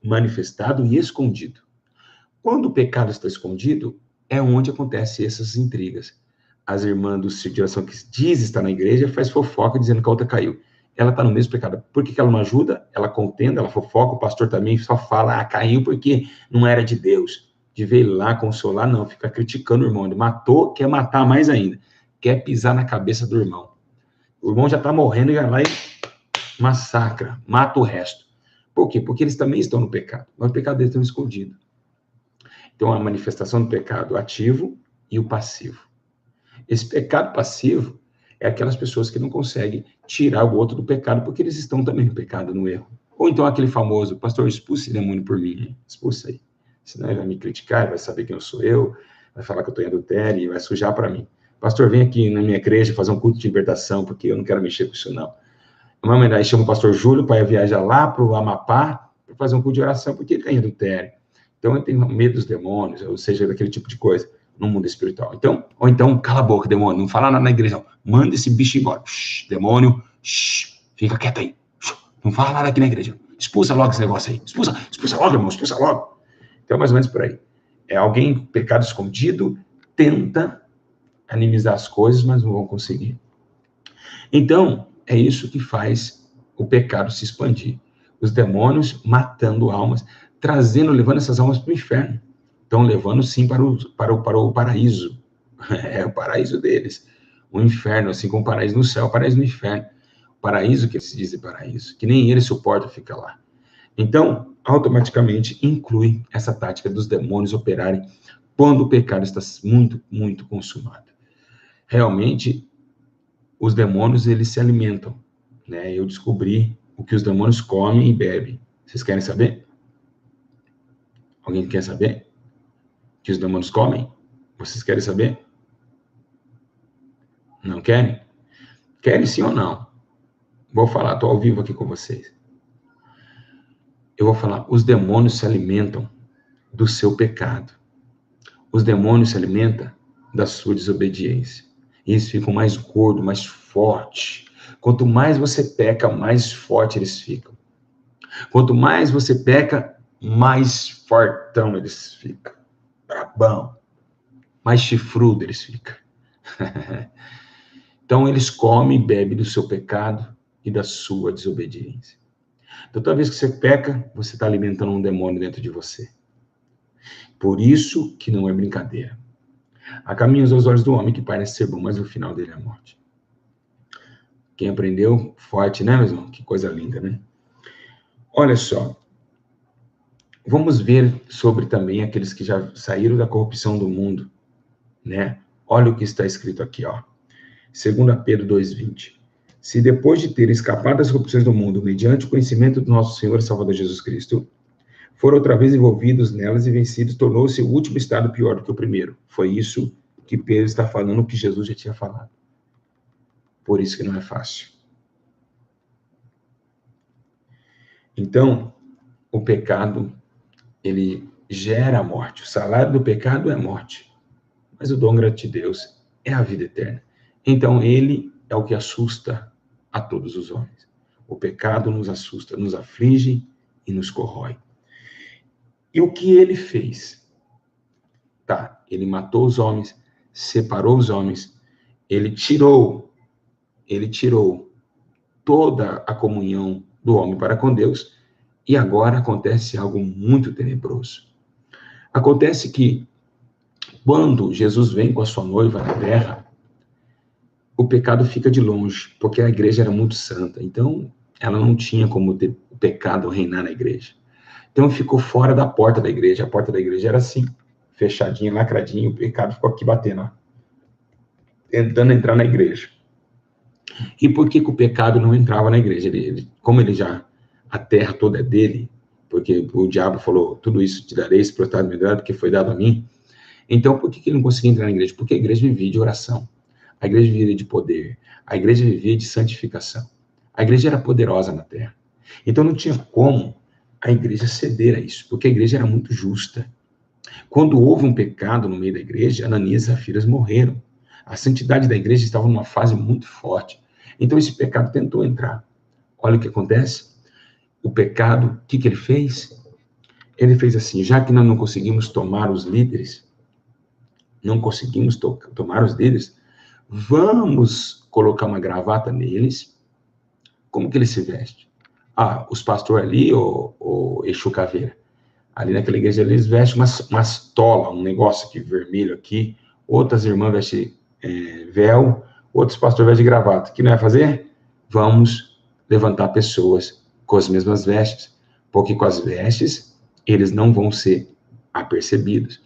manifestado e escondido. Quando o pecado está escondido, é onde acontecem essas intrigas. As irmãs do círculo de oração que diz estar na igreja faz fofoca dizendo que a outra caiu. ela está no mesmo pecado. Por que ela não ajuda? Ela contenda, ela fofoca, o pastor também só fala, caiu porque não era de Deus. De ver lá, consolar, não, fica criticando o irmão. Ele matou, quer matar mais ainda. Quer pisar na cabeça do irmão. O irmão já está morrendo e vai lá e massacra, mata o resto. Por quê? Porque eles também estão no pecado, mas o pecado deles está escondido. Então, a manifestação do pecado ativo e o passivo. Esse pecado passivo é aquelas pessoas que não conseguem tirar o outro do pecado, porque eles estão também no pecado, no erro. Ou então aquele famoso, pastor, expulse esse demônio por mim, hein? Expulsa aí. Senão ele vai me criticar, vai saber quem eu sou eu, vai falar que eu estou em adultério e vai sujar para mim. Pastor, vem aqui na minha igreja fazer um culto de libertação, porque eu não quero mexer com isso, não. Aí chama o pastor Júlio para viajar lá para o Amapá para fazer um culto de oração, porque ele está em adultério. Então, ele tem medo dos demônios, ou seja, daquele tipo de coisa, no mundo espiritual. Então, ou então, cala a boca, demônio, não fala nada na igreja, não. Manda esse bicho embora. Shhh, demônio, shhh, fica quieto aí. Não fala nada aqui na igreja. Expulsa logo esse negócio aí. Expulsa logo, irmão, expulsa logo. Então, mais ou menos por aí. É alguém, pecado escondido, tenta animizar as coisas, mas não vão conseguir. Então, é isso que faz o pecado se expandir. Os demônios matando almas, levando essas almas para o inferno. Estão levando, sim, para o paraíso. É o paraíso deles. O inferno, assim como o paraíso no céu, o paraíso no inferno. O paraíso que eles dizem paraíso, que nem eles suportam ficar lá. Então, automaticamente inclui essa tática dos demônios operarem quando o pecado está muito, muito consumado. Realmente, os demônios, eles se alimentam, né? Eu descobri o que os demônios comem e bebem. Vocês querem saber? Alguém quer saber? O que os demônios comem? Vocês querem saber? Não querem? Querem sim ou não? Vou falar, estou ao vivo aqui com vocês. Eu vou falar, os demônios se alimentam do seu pecado. Os demônios se alimentam da sua desobediência. E eles ficam mais gordos, mais fortes. Quanto mais você peca, mais forte eles ficam. Quanto mais você peca, mais fortão eles ficam. Brabão. Mais chifrudo eles ficam. Então, eles comem e bebem do seu pecado e da sua desobediência. Então, toda vez que você peca, você está alimentando um demônio dentro de você. Por isso que não é brincadeira. Há caminhos aos olhos do homem que parece ser bom, mas o final dele é a morte. Quem aprendeu, forte, né, meu irmão? Que coisa linda, né? Olha só. Vamos ver sobre também aqueles que já saíram da corrupção do mundo, né? Olha o que está escrito aqui, ó. 2 Pedro 2,20. Se depois de ter escapado das corrupções do mundo, mediante o conhecimento do nosso Senhor e Salvador Jesus Cristo, foram outra vez envolvidos nelas e vencidos, tornou-se o último estado pior do que o primeiro. Foi isso que Pedro está falando, que Jesus já tinha falado. Por isso que não é fácil. Então, o pecado, ele gera a morte. O salário do pecado é a morte. Mas o dom de Deus é a vida eterna. Então, ele é o que assusta a todos os homens. O pecado nos assusta, nos aflige e nos corrói. E o que ele fez? Tá, ele matou os homens, separou os homens, ele tirou toda a comunhão do homem para com Deus, e agora acontece algo muito tenebroso. Acontece que, quando Jesus vem com a sua noiva na terra, o pecado fica de longe, porque a igreja era muito santa, então ela não tinha como ter o pecado reinar na igreja. Então ficou fora da porta da igreja, a porta da igreja era assim, fechadinha, lacradinha, o pecado ficou aqui batendo, ó, tentando entrar na igreja. E por que o pecado não entrava na igreja? Como a terra toda é dele, porque o diabo falou, tudo isso te darei, esse protado me dará, porque foi dado a mim. Então, por que ele não conseguia entrar na igreja? Porque a igreja vivia de oração, a igreja vivia de poder, a igreja vivia de santificação. A igreja era poderosa na terra. Então, não tinha como a igreja ceder a isso, porque a igreja era muito justa. Quando houve um pecado no meio da igreja, Ananias e Safiras morreram. A santidade da igreja estava numa fase muito forte. Então, esse pecado tentou entrar. Olha o que acontece. O pecado, o que ele fez? Ele fez assim, já que nós não conseguimos tomar os líderes, vamos colocar uma gravata neles, Como que ele se veste? Os pastores ali, o Exu Caveira, ali naquela igreja eles vestem umas tola, um negócio aqui vermelho aqui, outras irmãs vestem véu, outros pastores vestem gravata. O que não vai fazer? Vamos levantar pessoas com as mesmas vestes, porque com as vestes eles não vão ser apercebidos.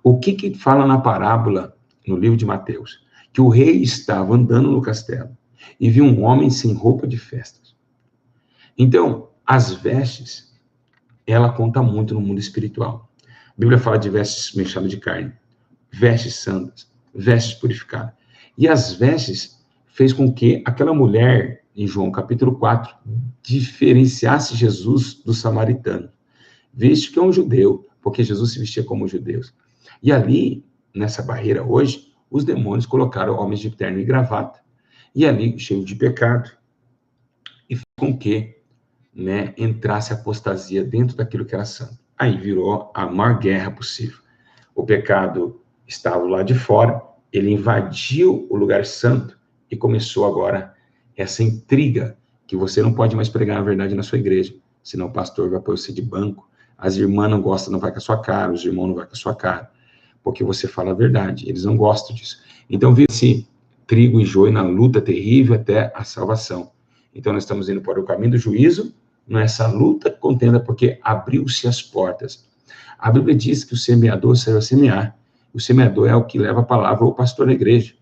O que fala na parábola, no livro de Mateus? Que o rei estava andando no castelo e viu um homem sem roupa de festas. Então, as vestes, ela conta muito no mundo espiritual. A Bíblia fala de vestes mexidas de carne, vestes santas, vestes purificadas. E as vestes fez com que aquela mulher, em João capítulo 4, diferenciasse Jesus do samaritano. Visto que é um judeu, porque Jesus se vestia como judeus. E ali, nessa barreira hoje, os demônios colocaram homens de terno e gravata. E ali, cheio de pecado, e fez com que entrasse apostasia dentro daquilo que era santo. Aí virou a maior guerra possível. O pecado estava lá de fora, ele invadiu o lugar santo e começou agora essa intriga que você não pode mais pregar a verdade na sua igreja, senão o pastor vai pôr você de banco, as irmãs não gostam, não vai com a sua cara, os irmãos não vai com a sua cara, porque você fala a verdade, eles não gostam disso. Então, viu esse trigo e joio na luta terrível até a salvação. Então, nós estamos indo para o caminho do juízo, nessa luta contenda, porque abriu-se as portas. A Bíblia diz que o semeador saiu a semear. O semeador é o que leva a palavra ao pastor da igreja.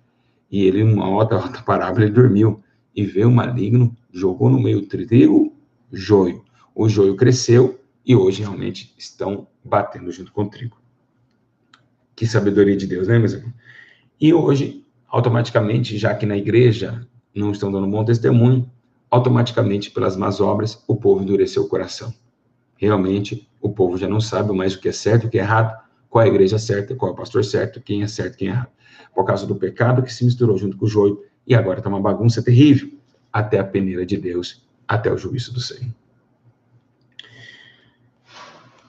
E ele, numa outra parábola, ele dormiu. E veio o maligno, jogou no meio trigo, joio. O joio cresceu e hoje realmente estão batendo junto com o trigo. Que sabedoria de Deus, né, meus amigos? E hoje, automaticamente, já que na igreja não estão dando bom testemunho, automaticamente, pelas más obras, o povo endureceu o coração. Realmente, o povo já não sabe mais o que é certo e o que é errado, qual é a igreja certa, qual é o pastor certo, quem é certo e quem é errado. Por causa do pecado que se misturou junto com o joio, e agora está uma bagunça terrível, até a peneira de Deus, até o juízo do Senhor.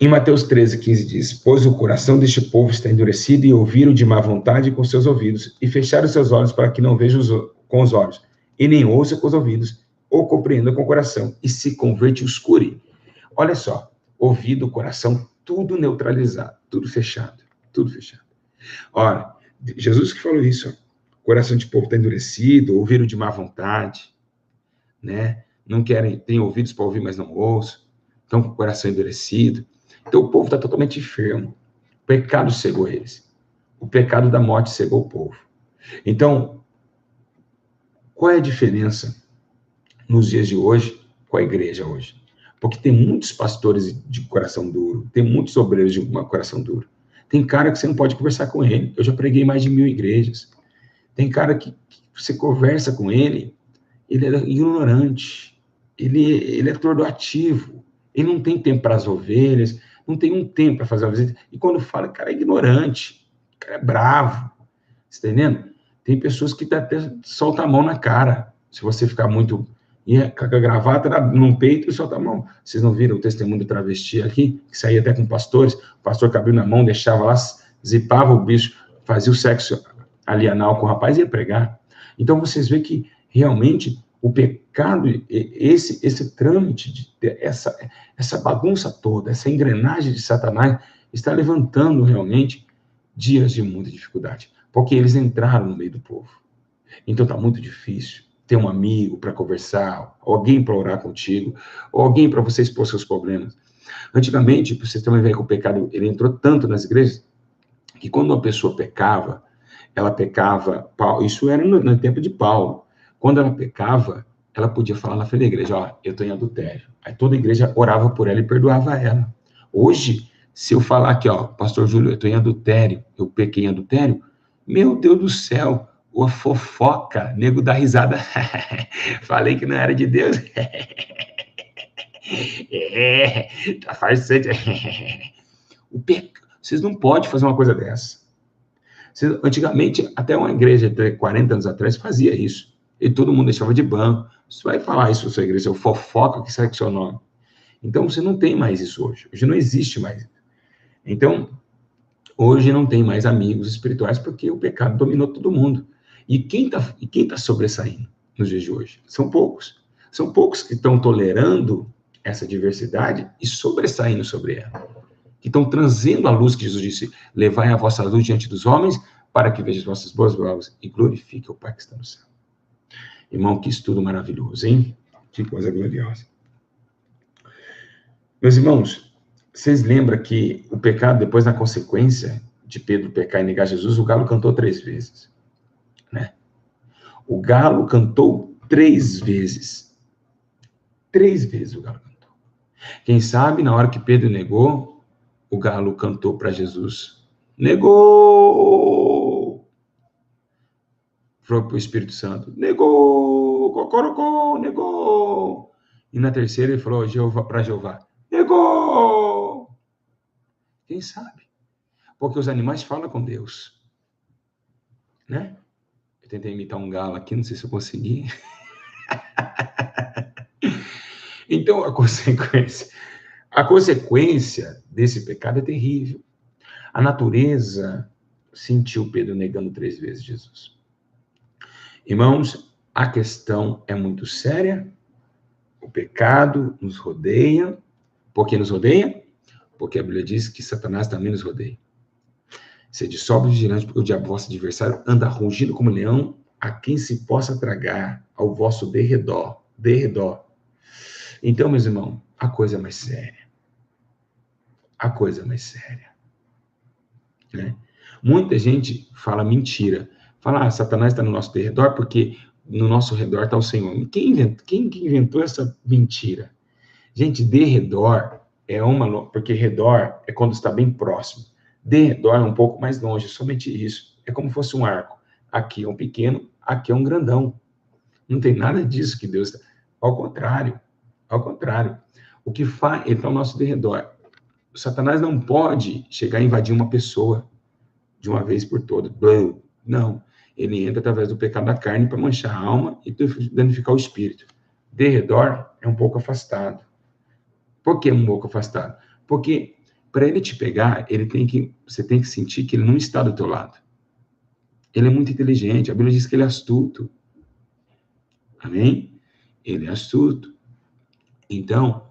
Em Mateus 13:15 diz, pois o coração deste povo está endurecido e ouviram de má vontade com seus ouvidos, e fecharam seus olhos para que não vejam com os olhos, e nem ouçam com os ouvidos, ou compreendam com o coração, e se converte e os cure. Olha só, ouvido, coração, tudo neutralizado, tudo fechado, tudo fechado. Ora, Jesus que falou isso, o coração de povo está endurecido, ouviram de má vontade, né? Não querem, tem ouvidos para ouvir, mas não ouçam, estão com o coração endurecido. Então o povo está totalmente enfermo. O pecado cegou eles. O pecado da morte cegou o povo. Então, qual é a diferença nos dias de hoje com a igreja hoje? Porque tem muitos pastores de coração duro, tem muitos obreiros de coração duro. Tem cara que você não pode conversar com ele. Eu já preguei mais de 1000 igrejas. Tem cara que você conversa com ele, ele é ignorante, ele é atordoativo, ele não tem tempo para as ovelhas, não tem um tempo para fazer uma visita. E quando fala, o cara é ignorante, o cara é bravo. Você está entendendo? Tem pessoas que até soltam a mão na cara. Se você ficar muito... com a gravata no peito e solta a mão. Vocês não viram o testemunho do travesti aqui? Que saía até com pastores. O pastor que abriu na mão, deixava lá, zipava o bicho, fazia o sexo ali anal com o rapaz e ia pregar. Então, vocês veem que realmente o pecado, esse trâmite, essa bagunça toda, essa engrenagem de Satanás, está levantando realmente dias de muita dificuldade, porque eles entraram no meio do povo. Então está muito difícil ter um amigo para conversar, alguém para orar contigo, ou alguém para você expor seus problemas. Antigamente, para vocês terem uma ideia que o pecado ele entrou tanto nas igrejas, que quando uma pessoa pecava, ela pecava, isso era no tempo de Paulo, quando ela pecava, ela podia falar na frente da igreja, ó, eu estou em adultério. Aí toda a igreja orava por ela e perdoava ela. Hoje, se eu falar aqui, ó, pastor Júlio, eu estou em adultério, eu pequei em adultério, meu Deus do céu, a fofoca, nego dá risada, falei que não era de Deus, tá farsante, vocês não podem fazer uma coisa dessa. Antigamente, até uma igreja de 40 anos atrás fazia isso. E todo mundo deixava de banco. Você vai falar isso na sua igreja, seu fofoca, que sai com o seu nome. Então, você não tem mais isso hoje. Hoje não existe mais. Então, hoje não tem mais amigos espirituais, porque o pecado dominou todo mundo. E quem tá sobressaindo nos dias de hoje? São poucos. São poucos que estão tolerando essa diversidade e sobressaindo sobre ela. Que estão trazendo a luz que Jesus disse, levai a vossa luz diante dos homens, para que vejam as vossas boas obras e glorifique o Pai que está no céu. Irmão, que estudo maravilhoso, hein? Que coisa gloriosa. Meus irmãos, vocês lembram que o pecado, depois da consequência de Pedro pecar e negar Jesus, o galo cantou 3 vezes, né? O galo cantou 3 vezes. 3 vezes o galo cantou. Quem sabe, na hora que Pedro negou, o galo cantou para Jesus. Negou! Falou para o Espírito Santo. Negou! Cocorocó! Negou! E na terceira ele falou para Jeová. Negou! Quem sabe? Porque os animais falam com Deus. Né? Eu tentei imitar um galo aqui, não sei se eu consegui. Então, a consequência desse pecado é terrível. A natureza sentiu Pedro negando 3 vezes Jesus. Irmãos, a questão é muito séria. O pecado nos rodeia. Por que nos rodeia? Porque a Bíblia diz que Satanás também nos rodeia. Sede sóbrio e vigilante, porque o diabo, vosso adversário, anda rugindo como leão, a quem se possa tragar, ao vosso derredor. Então, meus irmãos, a coisa é mais séria. A coisa é mais séria. Né? Muita gente fala mentira. Fala, Satanás está no nosso derredor porque no nosso redor está o Senhor. Quem inventou essa mentira? Gente, derredor é porque redor é quando está bem próximo. Derredor é um pouco mais longe, somente isso. É como se fosse um arco. Aqui é um pequeno, aqui é um grandão. Não tem nada disso que Deus... Ao contrário. O que faz... Ele está ao nosso derredor. O Satanás não pode chegar a invadir uma pessoa de uma vez por todas. Não. Ele entra através do pecado da carne para manchar a alma e danificar o espírito. Derredor é um pouco afastado. Por que um pouco afastado? Porque para ele te pegar, você tem que sentir que ele não está do teu lado. Ele é muito inteligente. A Bíblia diz que ele é astuto. Amém? Ele é astuto. Então,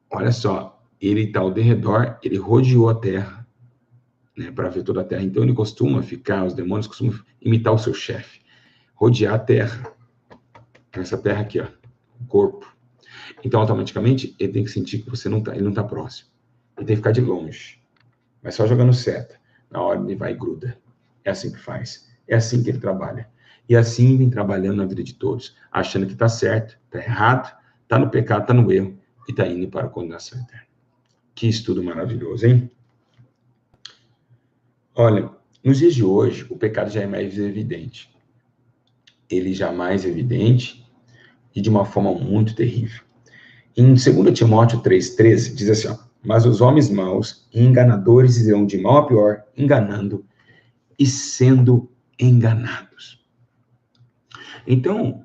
olha só, ele está ao derredor, ele rodeou a terra, né, para ver toda a terra. Então, os demônios costumam imitar o seu chefe, rodear a terra. Essa terra aqui, ó, o corpo. Então, automaticamente, ele tem que sentir que ele não está próximo. Ele tem que ficar de longe. Mas só jogando seta. Na hora ele vai e gruda. É assim que faz. É assim que ele trabalha. E assim vem trabalhando na vida de todos, achando que está certo, está errado, está no pecado, está no erro, e está indo para a condenação eterna. Que estudo maravilhoso, hein? Olha, nos dias de hoje, o pecado já é mais evidente. Ele já é mais evidente e de uma forma muito terrível. Em 2 Timóteo 3,13, diz assim, ó, mas os homens maus e enganadores irão de mal a pior, enganando e sendo enganados. Então,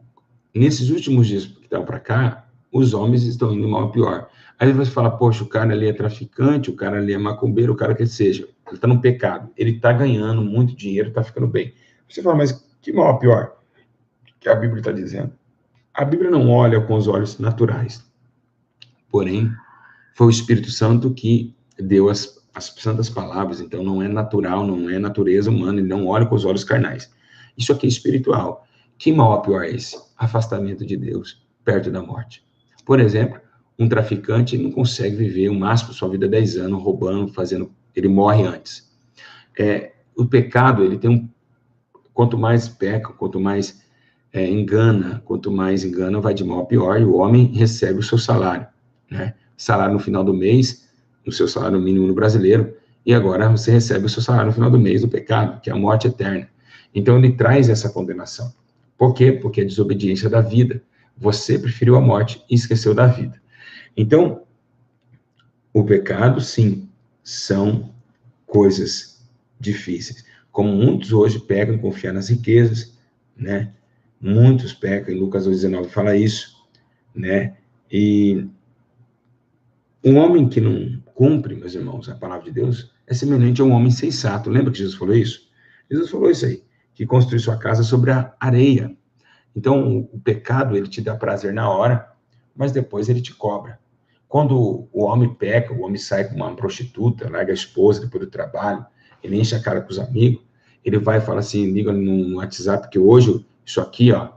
nesses últimos dias que estão para cá, os homens estão indo de mal a pior. Aí você fala, poxa, o cara ali é traficante, o cara ali é macumbeiro, o cara que seja, ele está no pecado, ele está ganhando muito dinheiro, está ficando bem. Você fala, mas que mal a pior? Que a Bíblia está dizendo. A Bíblia não olha com os olhos naturais. Porém, foi o Espírito Santo que deu as santas palavras, então não é natural, não é natureza humana, ele não olha com os olhos carnais. Isso aqui é espiritual. Que mal a pior é esse? Afastamento de Deus, perto da morte. Por exemplo, um traficante não consegue viver o máximo da sua vida 10 anos, roubando, ele morre antes. O pecado, ele tem quanto mais peca, quanto mais engana, vai de mal a pior, e o homem recebe o seu salário, né? Salário no final do mês, o seu salário mínimo no brasileiro, e agora você recebe o seu salário no final do mês do pecado, que é a morte eterna. Então ele traz essa condenação. Por quê? Porque é desobediência da vida. Você preferiu a morte e esqueceu da vida. Então, o pecado, sim, são coisas difíceis. Como muitos hoje pecam em confiar nas riquezas, né? Muitos pecam, em Lucas 2,19 fala isso, né? E um homem que não cumpre, meus irmãos, a palavra de Deus, é semelhante a um homem sensato. Lembra que Jesus falou isso? Jesus falou isso aí, que construiu sua casa sobre a areia. Então, o pecado, ele te dá prazer na hora, mas depois ele te cobra. Quando o homem peca, o homem sai com uma prostituta, larga a esposa depois do trabalho, ele enche a cara com os amigos, ele vai e fala assim, liga no WhatsApp, que hoje, isso aqui, ó,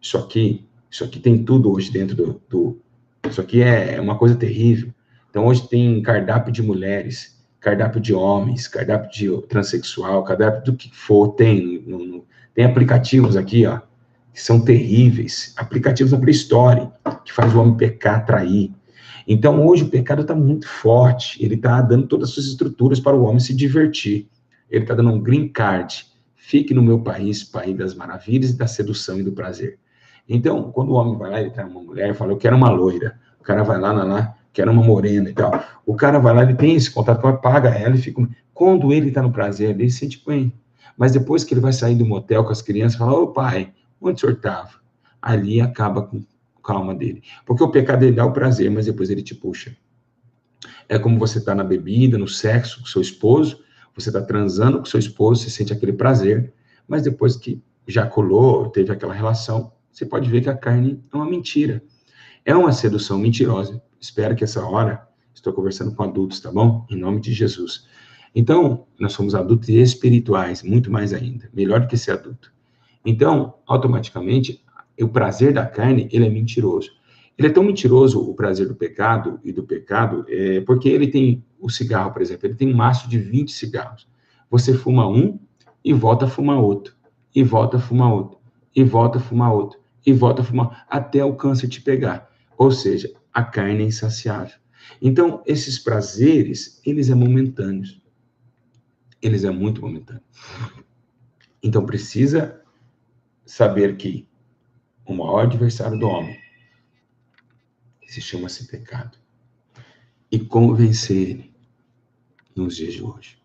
isso aqui tem tudo hoje dentro isso aqui é uma coisa terrível. Então, hoje tem cardápio de mulheres, cardápio de homens, cardápio de transexual, cardápio do que for, tem aplicativos aqui, ó, que são terríveis, aplicativos da Play Store, que faz o homem pecar, trair. Então, hoje o pecado está muito forte, ele está dando todas as suas estruturas para o homem se divertir. Ele está dando um green card, fique no meu país, país das maravilhas e da sedução e do prazer. Então, quando o homem vai lá, ele traz uma mulher e fala, eu quero uma loira. O cara vai lá, quero uma morena e tal. O cara vai lá, ele tem esse contato com ela, paga ela e fica... Quando ele está no prazer, ele se sente bem. Mas depois que ele vai sair do motel com as crianças, fala, ô pai, onde o senhor estava? Ali acaba com a alma dele. Porque o pecado, ele dá o prazer, mas depois ele te puxa. É como você está na bebida, no sexo com seu esposo, você está transando com seu esposo, você sente aquele prazer, mas depois que já colou, teve aquela relação, você pode ver que a carne é uma mentira. É uma sedução mentirosa. Espero que essa hora, estou conversando com adultos, tá bom? Em nome de Jesus. Então, nós somos adultos espirituais, muito mais ainda, melhor do que ser adulto. Então, automaticamente, o prazer da carne, ele é mentiroso. Ele é tão mentiroso, o prazer do pecado, porque ele tem o cigarro, por exemplo, ele tem um maço de 20 cigarros. Você fuma um e volta a fumar outro, e volta a fumar outro, e volta a fumar outro, e volta a fumar, até o câncer te pegar. Ou seja, a carne é insaciável. Então, esses prazeres, eles é momentâneos. Eles é muito momentâneo. Então, precisa saber que o maior adversário do homem se chama-se pecado. E como vencer ele nos dias de hoje?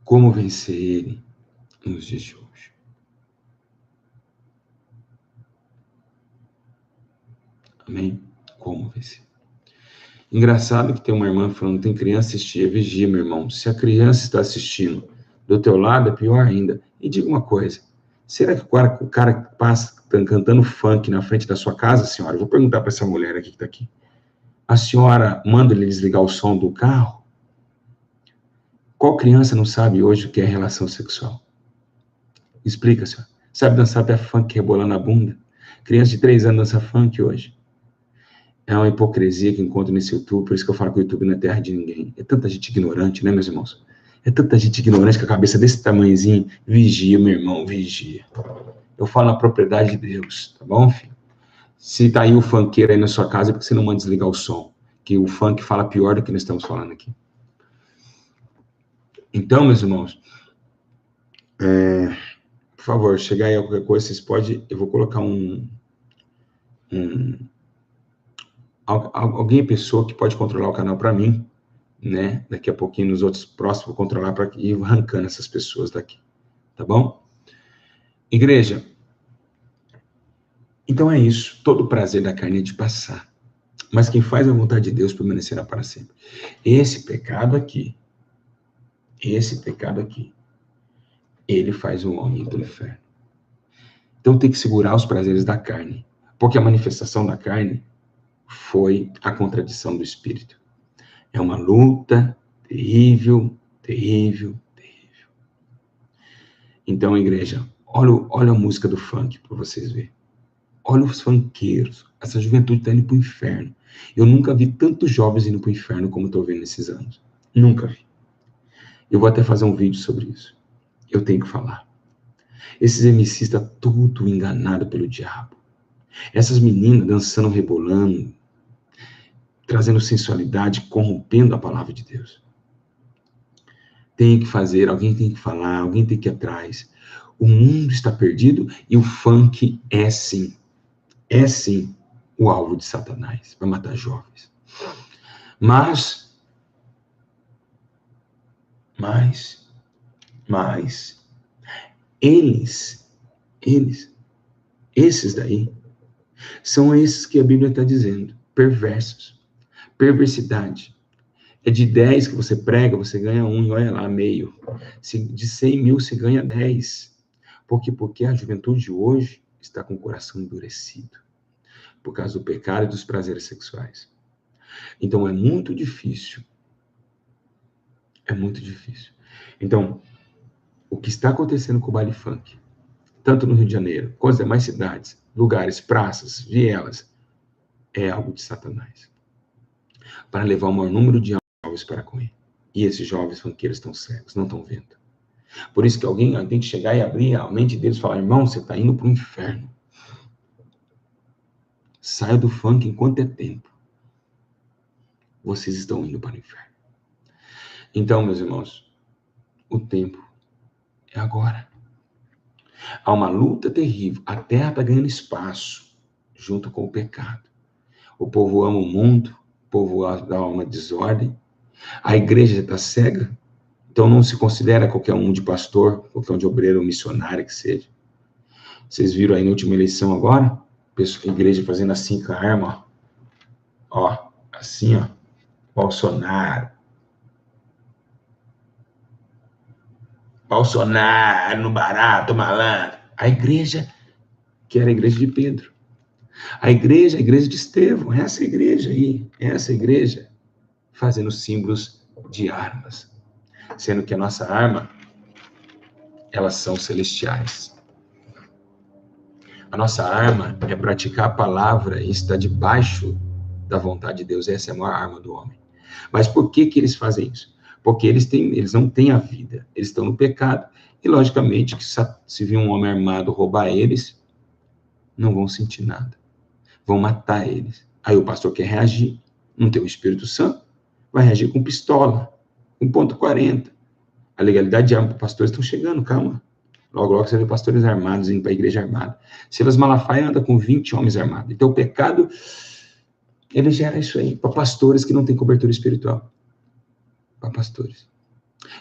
Como vencer ele nos dias de hoje? Amém? Como vencer? Engraçado que tem uma irmã falando, tem criança assistir, vigia, meu irmão. Se a criança está assistindo do teu lado, é pior ainda. E diga uma coisa, será que o cara passa cantando funk na frente da sua casa, senhora? Eu vou perguntar para essa mulher aqui que está aqui. A senhora manda ele desligar o som do carro? Qual criança não sabe hoje o que é relação sexual? Explica, senhora. Sabe dançar pé funk rebolando a bunda? Criança de 3 anos dança funk hoje. É uma hipocrisia que encontro nesse YouTube, por isso que eu falo que o YouTube não é terra de ninguém. É tanta gente ignorante, né, meus irmãos? É tanta gente ignorante com a cabeça desse tamanhozinho. Vigia, meu irmão, vigia. Eu falo na propriedade de Deus, tá bom, filho? Se tá aí o funkeiro aí na sua casa, é porque você não manda desligar o som. Que o funk fala pior do que nós estamos falando aqui. Então, meus irmãos, por favor, chegar aí a qualquer coisa, vocês podem... Eu vou colocar alguém, pessoa que pode controlar o canal para mim, né? Daqui a pouquinho, nos outros próximos, vou controlar para ir arrancando essas pessoas daqui. Tá bom? Igreja, então é isso. Todo o prazer da carne é de passar. Mas quem faz a vontade de Deus permanecerá para sempre. Esse pecado aqui, ele faz o homem ir para o inferno. Então tem que segurar os prazeres da carne. Porque a manifestação da carne foi a contradição do espírito. É uma luta terrível, terrível, terrível. Então, igreja, olha a música do funk para vocês verem. Olha os funkeiros. Essa juventude está indo para o inferno. Eu nunca vi tantos jovens indo para o inferno como estou vendo nesses anos. Nunca vi. Eu vou até fazer um vídeo sobre isso. Eu tenho que falar. Esses MCs estão tudo enganado pelo diabo. Essas meninas dançando, rebolando, trazendo sensualidade, corrompendo a palavra de Deus. Tem que fazer, alguém tem que falar, alguém tem que ir atrás. O mundo está perdido e o funk é sim o alvo de Satanás, para matar jovens. Mas, esses daí, são esses que a Bíblia está dizendo, perversos, perversidade, É de 10 que você prega, você ganha 1, e olha lá, meio. De 100 mil, você ganha 10. Por quê? Porque a juventude de hoje está com o coração endurecido, por causa do pecado e dos prazeres sexuais. Então, é muito difícil. É muito difícil. Então, o que está acontecendo com o baile funk, tanto no Rio de Janeiro, quanto as demais cidades, lugares, praças, vielas, é algo de Satanás. Para levar o maior número de jovens para com ele. E esses jovens funkeiros estão cegos, não estão vendo. Por isso que alguém tem que chegar e abrir a mente deles e falar, irmão, você está indo para o inferno. Saia do funk enquanto é tempo. Vocês estão indo para o inferno. Então, meus irmãos, o tempo é agora. Há uma luta terrível. A terra está ganhando espaço junto com o pecado. O povo ama o mundo, o povo dá uma desordem. A igreja está cega, então não se considera qualquer um de pastor, qualquer um de obreiro ou missionário que seja. Vocês viram aí na última eleição agora? A igreja fazendo assim com a arma, ó, assim, ó, Bolsonaro, no barato, malandro. A igreja, que era a igreja de Pedro. A igreja de Estevão, essa igreja aí, essa igreja, fazendo símbolos de armas. Sendo que a nossa arma, elas são celestiais. A nossa arma é praticar a palavra e estar debaixo da vontade de Deus. Essa é a maior arma do homem. Mas por que eles fazem isso? Porque eles não têm a vida, eles estão no pecado. E, logicamente, que se vir um homem armado roubar eles, não vão sentir nada. Vão matar eles. Aí o pastor quer reagir, não tem o Espírito Santo, vai reagir com pistola, com .40. A legalidade de arma para pastores estão chegando, calma. Logo, logo você vê pastores armados indo para a igreja armada. Silas Malafaia anda com 20 homens armados. Então o pecado, ele gera isso aí, para pastores que não têm cobertura espiritual. Para pastores.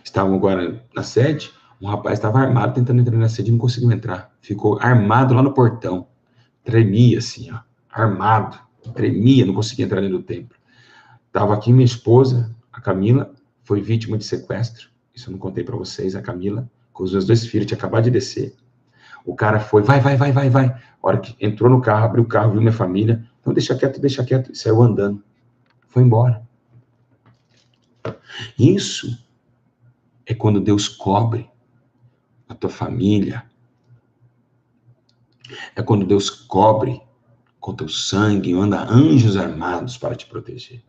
Estavam agora na sede, um rapaz estava armado tentando entrar na sede e não conseguiu entrar. Ficou armado lá no portão. Tremia assim, ó. Armado. Tremia, não conseguia entrar dentro do templo. Estava aqui minha esposa, a Camila, foi vítima de sequestro. Isso eu não contei para vocês, a Camila, com os meus 2 filhos, tinha acabado de descer. O cara foi, vai. A hora que entrou no carro, abriu o carro, viu minha família. Então deixa quieto, e saiu andando. Foi embora. Isso é quando Deus cobre a tua família. É quando Deus cobre com teu sangue, manda anjos armados para te proteger.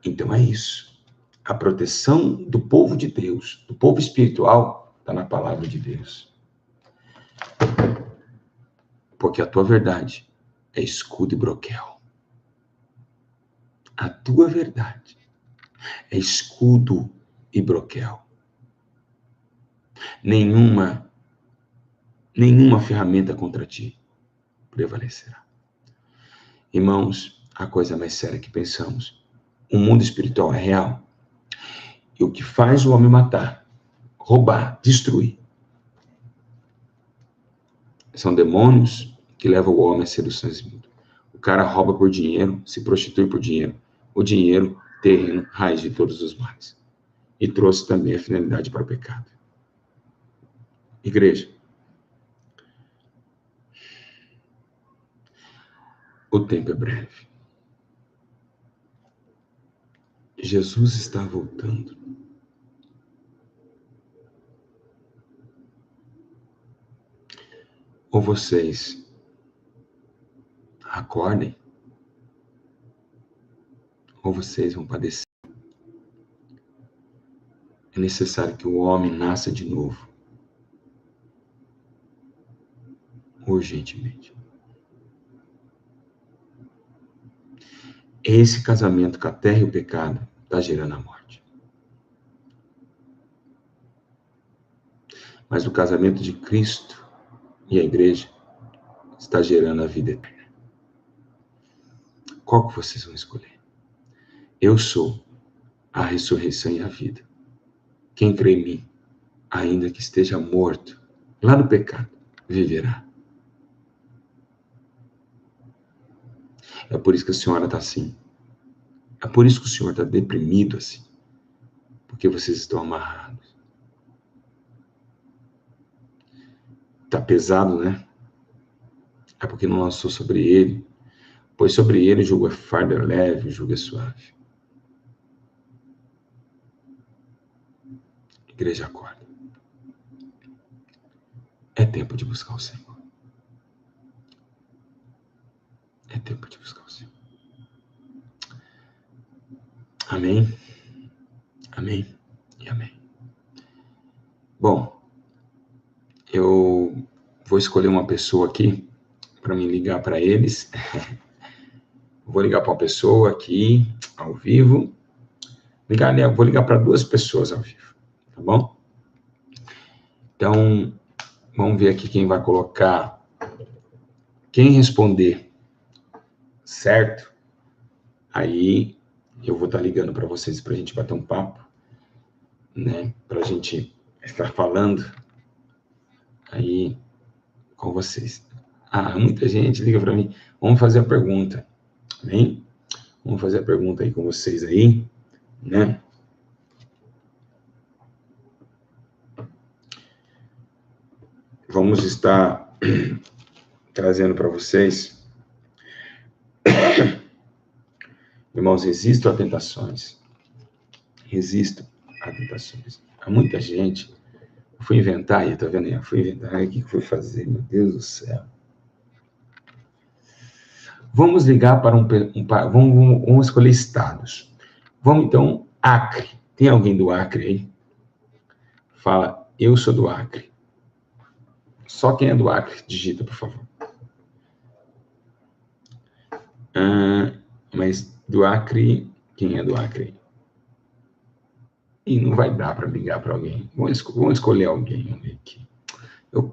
Então é isso. A proteção do povo de Deus, do povo espiritual, está na palavra de Deus. Porque a tua verdade é escudo e broquel. A tua verdade é escudo e broquel. Nenhuma ferramenta contra ti prevalecerá. Irmãos, a coisa mais séria que pensamos. O mundo espiritual é real. E o que faz o homem matar, roubar, destruir, são demônios que levam o homem a seduções imundas. O cara rouba por dinheiro, se prostitui por dinheiro. O dinheiro, terreno, raiz de todos os males. E trouxe também a finalidade para o pecado. Igreja, o tempo é breve. Jesus está voltando. Ou vocês acordem, ou vocês vão padecer. É necessário que o homem nasça de novo. Urgentemente. Esse casamento com a terra e o pecado está gerando a morte. Mas o casamento de Cristo e a igreja está gerando a vida eterna. Qual que vocês vão escolher? Eu sou a ressurreição e a vida. Quem crê em mim, ainda que esteja morto, lá no pecado, viverá. É por isso que a senhora está assim. É por isso que o Senhor está deprimido assim. Porque vocês estão amarrados. Está pesado, né? É porque não lançou sobre ele. Pois sobre ele o jugo é fardo, é leve, o jugo é suave. Igreja, acorda. É tempo de buscar o Senhor. É tempo de buscar o Senhor. Amém? Amém e amém. Bom, eu vou escolher uma pessoa aqui para me ligar para eles. Vou ligar para uma pessoa aqui, ao vivo. Vou ligar para 2 pessoas ao vivo, tá bom? Então, vamos ver aqui quem vai colocar. Quem responder certo, aí eu vou estar ligando para vocês para a gente bater um papo, né? Para a gente estar falando aí com vocês. Muita gente liga para mim. Vamos fazer a pergunta, bem? Vamos fazer a pergunta aí com vocês aí, né? Vamos estar trazendo para vocês. Irmãos, resistam a tentações. Resistam a tentações. Há muita gente. Eu fui inventar aí, tá vendo aí? Eu fui inventar aí, o que fui fazer? Meu Deus do céu. Vamos ligar para vamos escolher estados. Vamos então, Acre. Tem alguém do Acre aí? Fala, eu sou do Acre. Só quem é do Acre, digita, por favor. Mas do Acre, quem é do Acre? E não vai dar para ligar para alguém. Vamos escolher alguém aqui.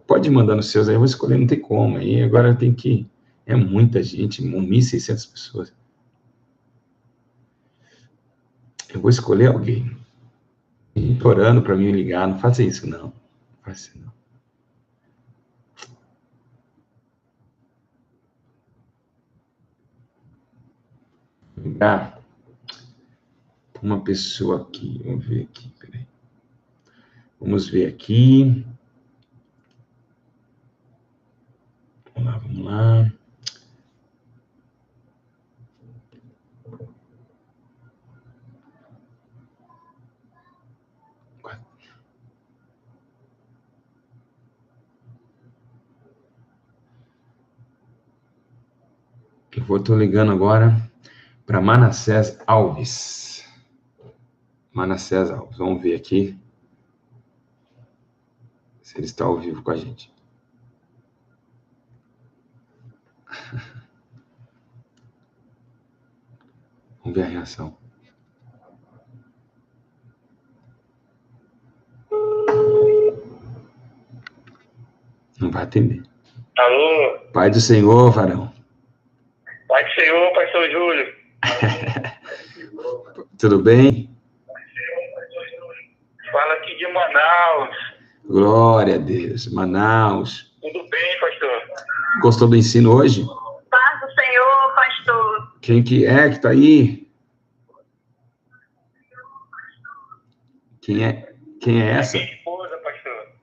Pode mandar nos seus aí, eu vou escolher, não tem como. Aí agora tem que... É muita gente, 1.600 pessoas. Eu vou escolher alguém. Estou orando para mim ligar, não faça isso, não. Não faça isso, não. Ligar para uma pessoa aqui. Vamos ver aqui, peraí. Vamos ver aqui. Vamos lá. Estou ligando agora para Manassés Alves. Manassés Alves, vamos ver aqui se ele está ao vivo com a gente. Vamos ver a reação. Não vai atender. Alô? Pai do Senhor, varão. Pai do Senhor, pastor Júlio. Tudo bem? Fala aqui de Manaus. Glória a Deus. Manaus. Tudo bem, pastor? Gostou do ensino hoje? Paz do Senhor, pastor. Quem que está aí? Quem é essa? Minha esposa, pastor.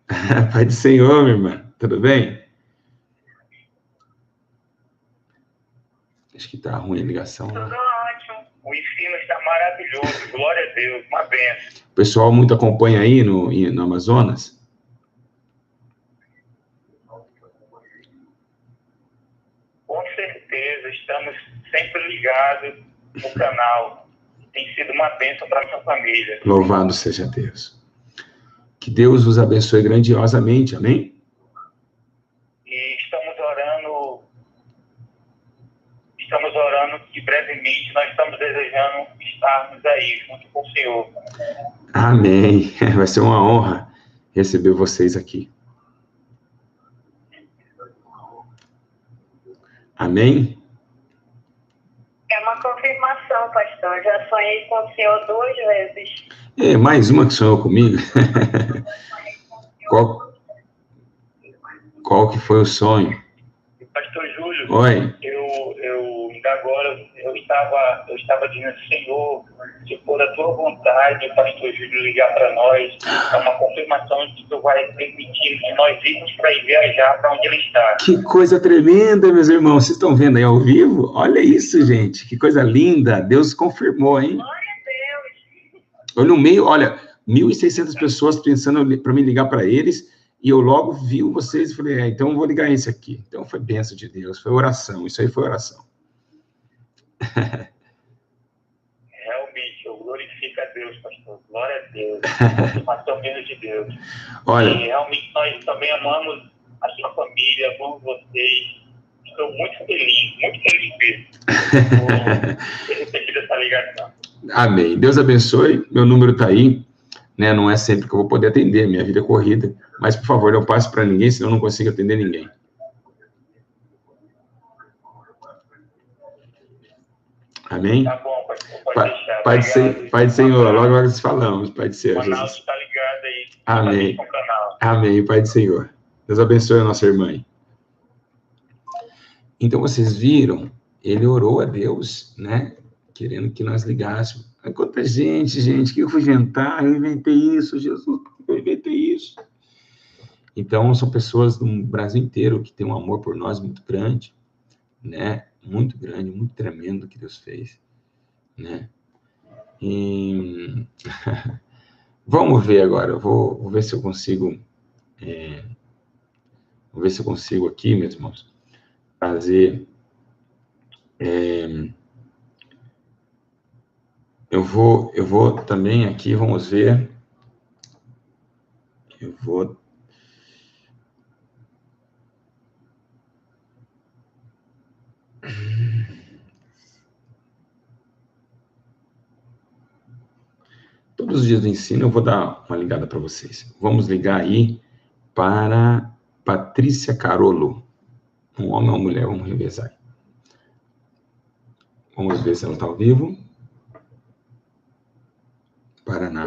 Pai do Senhor, minha irmã. Tudo bem? Acho que tá ruim a ligação. Tudo ótimo. O ensino está maravilhoso. Glória a Deus. Uma benção. O pessoal muito acompanha aí no Amazonas? Com certeza. Estamos sempre ligados no canal. Tem sido uma bênção para a nossa família. Louvado seja Deus. Que Deus vos abençoe grandiosamente, amém? E estamos orando que brevemente nós estamos desejando estarmos aí junto com o Senhor. Amém. Vai ser uma honra receber vocês aqui. Amém? É uma confirmação, pastor. Já sonhei com o senhor 2 vezes. Mais uma que sonhou comigo. Qual que foi o sonho? Pastor Júlio, Oi. eu ainda agora, eu estava dizendo, Senhor, se for da tua vontade, o pastor Júlio ligar para nós, é uma confirmação de que tu vai permitir que nós irmos para ir viajar para onde ele está. Que coisa tremenda, meus irmãos. Vocês estão vendo aí ao vivo? Olha isso, gente. Que coisa linda. Deus confirmou, hein? Glória a Deus. Eu no meio, olha, 1.600 pessoas pensando para me ligar para eles, e eu logo vi vocês e falei, então eu vou ligar esse aqui. Então foi bênção de Deus, foi oração. Isso aí foi oração. Realmente, eu glorifico a Deus, pastor. Glória a Deus. Confirmação vindo de Deus. Olha, E realmente nós também amamos a sua família, amamos vocês. Estou muito feliz mesmo por ter recebido essa ligação. amém. Deus abençoe. Meu número está aí, né? Não é sempre que eu vou poder atender, minha vida é corrida. Mas, por favor, não passe para ninguém, senão eu não consigo atender ninguém. Amém? Tá bom, pastor, pode deixar. Pai do Senhor, logo nós falamos, Pai do Senhor. O Ronaldo Jesus. está ligado aí. Amém. Com o canal. Amém, Pai do Senhor. Deus abençoe a nossa irmã. Então, vocês viram, ele orou a Deus, né? Querendo que nós ligássemos. Quanta gente, que eu fui inventar? Eu inventei isso, Jesus, eu inventei isso. Então, são pessoas do Brasil inteiro que têm um amor por nós muito grande, né? Muito grande, muito tremendo que Deus fez, né? E... Vamos ver agora, eu vou ver se eu consigo, vou ver se eu consigo aqui, meus irmãos, fazer, eu vou também aqui, vamos ver, eu vou, todos os dias do ensino eu vou dar uma ligada para vocês. Vamos ligar aí para Patrícia Carolo. Um homem ou uma mulher, vamos revezar. Vamos ver se ela está ao vivo. Paraná.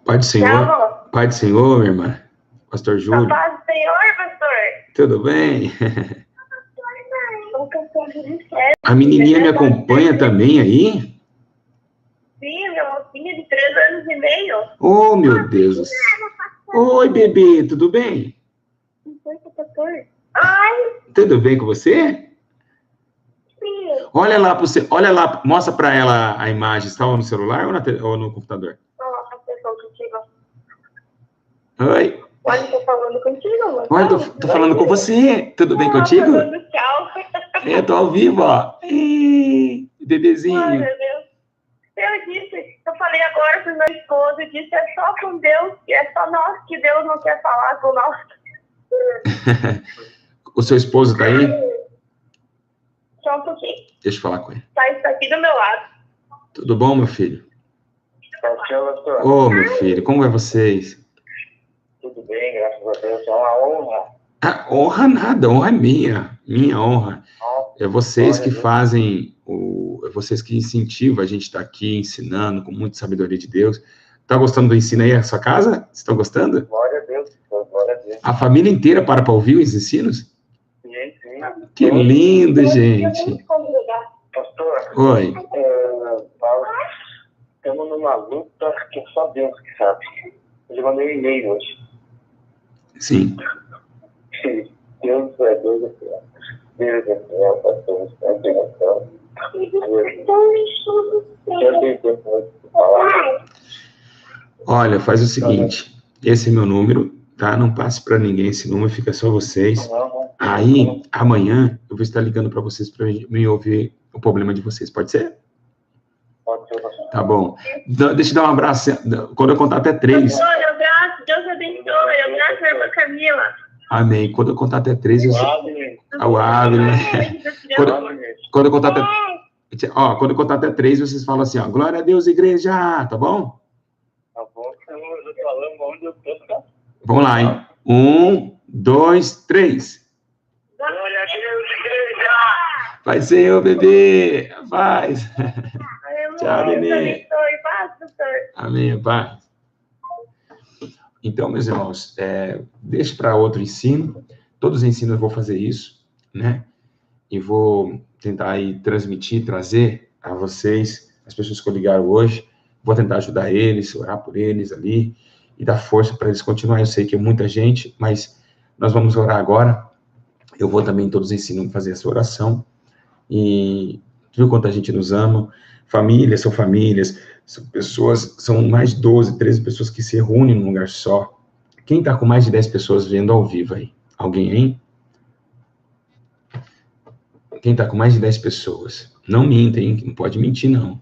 Pai do Senhor. Pai do Senhor, minha irmã. Pastor Júlio. Paz do Senhor, pastor. Tudo bem? A menininha me acompanha também aí? Sim, minha mocinha de 3 anos e meio. Oh, meu Deus do céu. Oi, bebê, tudo bem? Ai, Tudo bem com você? sim. Olha lá, olha lá, mostra para ela a imagem. Estava no celular ou no computador? Nossa, eu tô contigo. Oi. Olha, tô falando contigo, mano. Olha, tô falando com você. Tudo bem contigo? Tô dando tchau. Eu tô ao vivo, ó. Ih, bebezinho. Ai, meu Deus. Eu falei agora pro meu esposo, eu disse, é só com Deus, é só nós que Deus não quer falar com nós. O seu esposo tá aí? Só um pouquinho. Deixa eu falar com ele. Tá aqui do meu lado. Tudo bom, meu filho? Pastor, Ô, meu filho, como é vocês? tudo bem, graças a Deus. É uma honra. Ah, honra nada, honra é minha honra. É vocês que fazem, é vocês que incentivam a gente estar aqui ensinando com muita sabedoria de Deus. Tá gostando do ensino aí, a sua casa? Vocês estão gostando? Glória a Deus, glória a Deus. A família inteira para ouvir os ensinos? Sim. Que lindo, gente. Pastor, Oi. nós estamos numa luta que só Deus que sabe. Eu mandei um e-mail hoje. Sim. Deus é Deus é fiel. Deus é fiel, pastor. É fiel. Eu tenho tempo de falar. Olha, faz o seguinte. Esse é meu número, tá? Não passe para ninguém esse número, fica só vocês. Aí, amanhã, eu vou estar ligando para vocês para me ouvir o problema de vocês. Pode ser? Pode ser, pastor. Tá bom. Deixa eu dar um abraço. Quando eu contar até 3. Eu abraço, Deus abençoe. Eu abraço a irmã Camila. Amém. Quando eu contar até 3, eu sou... Amém. O Abner. Quando eu contar até... Ó, quando eu contar até 3, vocês falam assim, ó, glória a Deus, igreja, tá bom? Tá bom, eu tô falando onde eu tô. Vamos lá, hein? 1, 2, 3. Glória a Deus, igreja! Vai, Senhor, bebê. Paz. Tchau, Deus nenê. abençoe. Paz, pastor. Amém, paz. Então, meus irmãos, deixa para outro ensino. todos os ensinos eu vou fazer isso, né? E vou tentar aí transmitir, trazer a vocês, as pessoas que eu ligaram hoje, vou tentar ajudar eles, orar por eles ali, e dar força para eles continuarem. Eu sei que é muita gente, mas nós vamos orar agora. Eu vou também, todos ensinam a fazer essa oração, e viu quanto a gente nos ama. Famílias, são pessoas, são mais de 12, 13 pessoas que se reúnem num lugar só. Quem está com mais de 10 pessoas vendo ao vivo aí? Alguém, hein? Quem está com mais de 10 pessoas? Não minta, hein? Não pode mentir, não.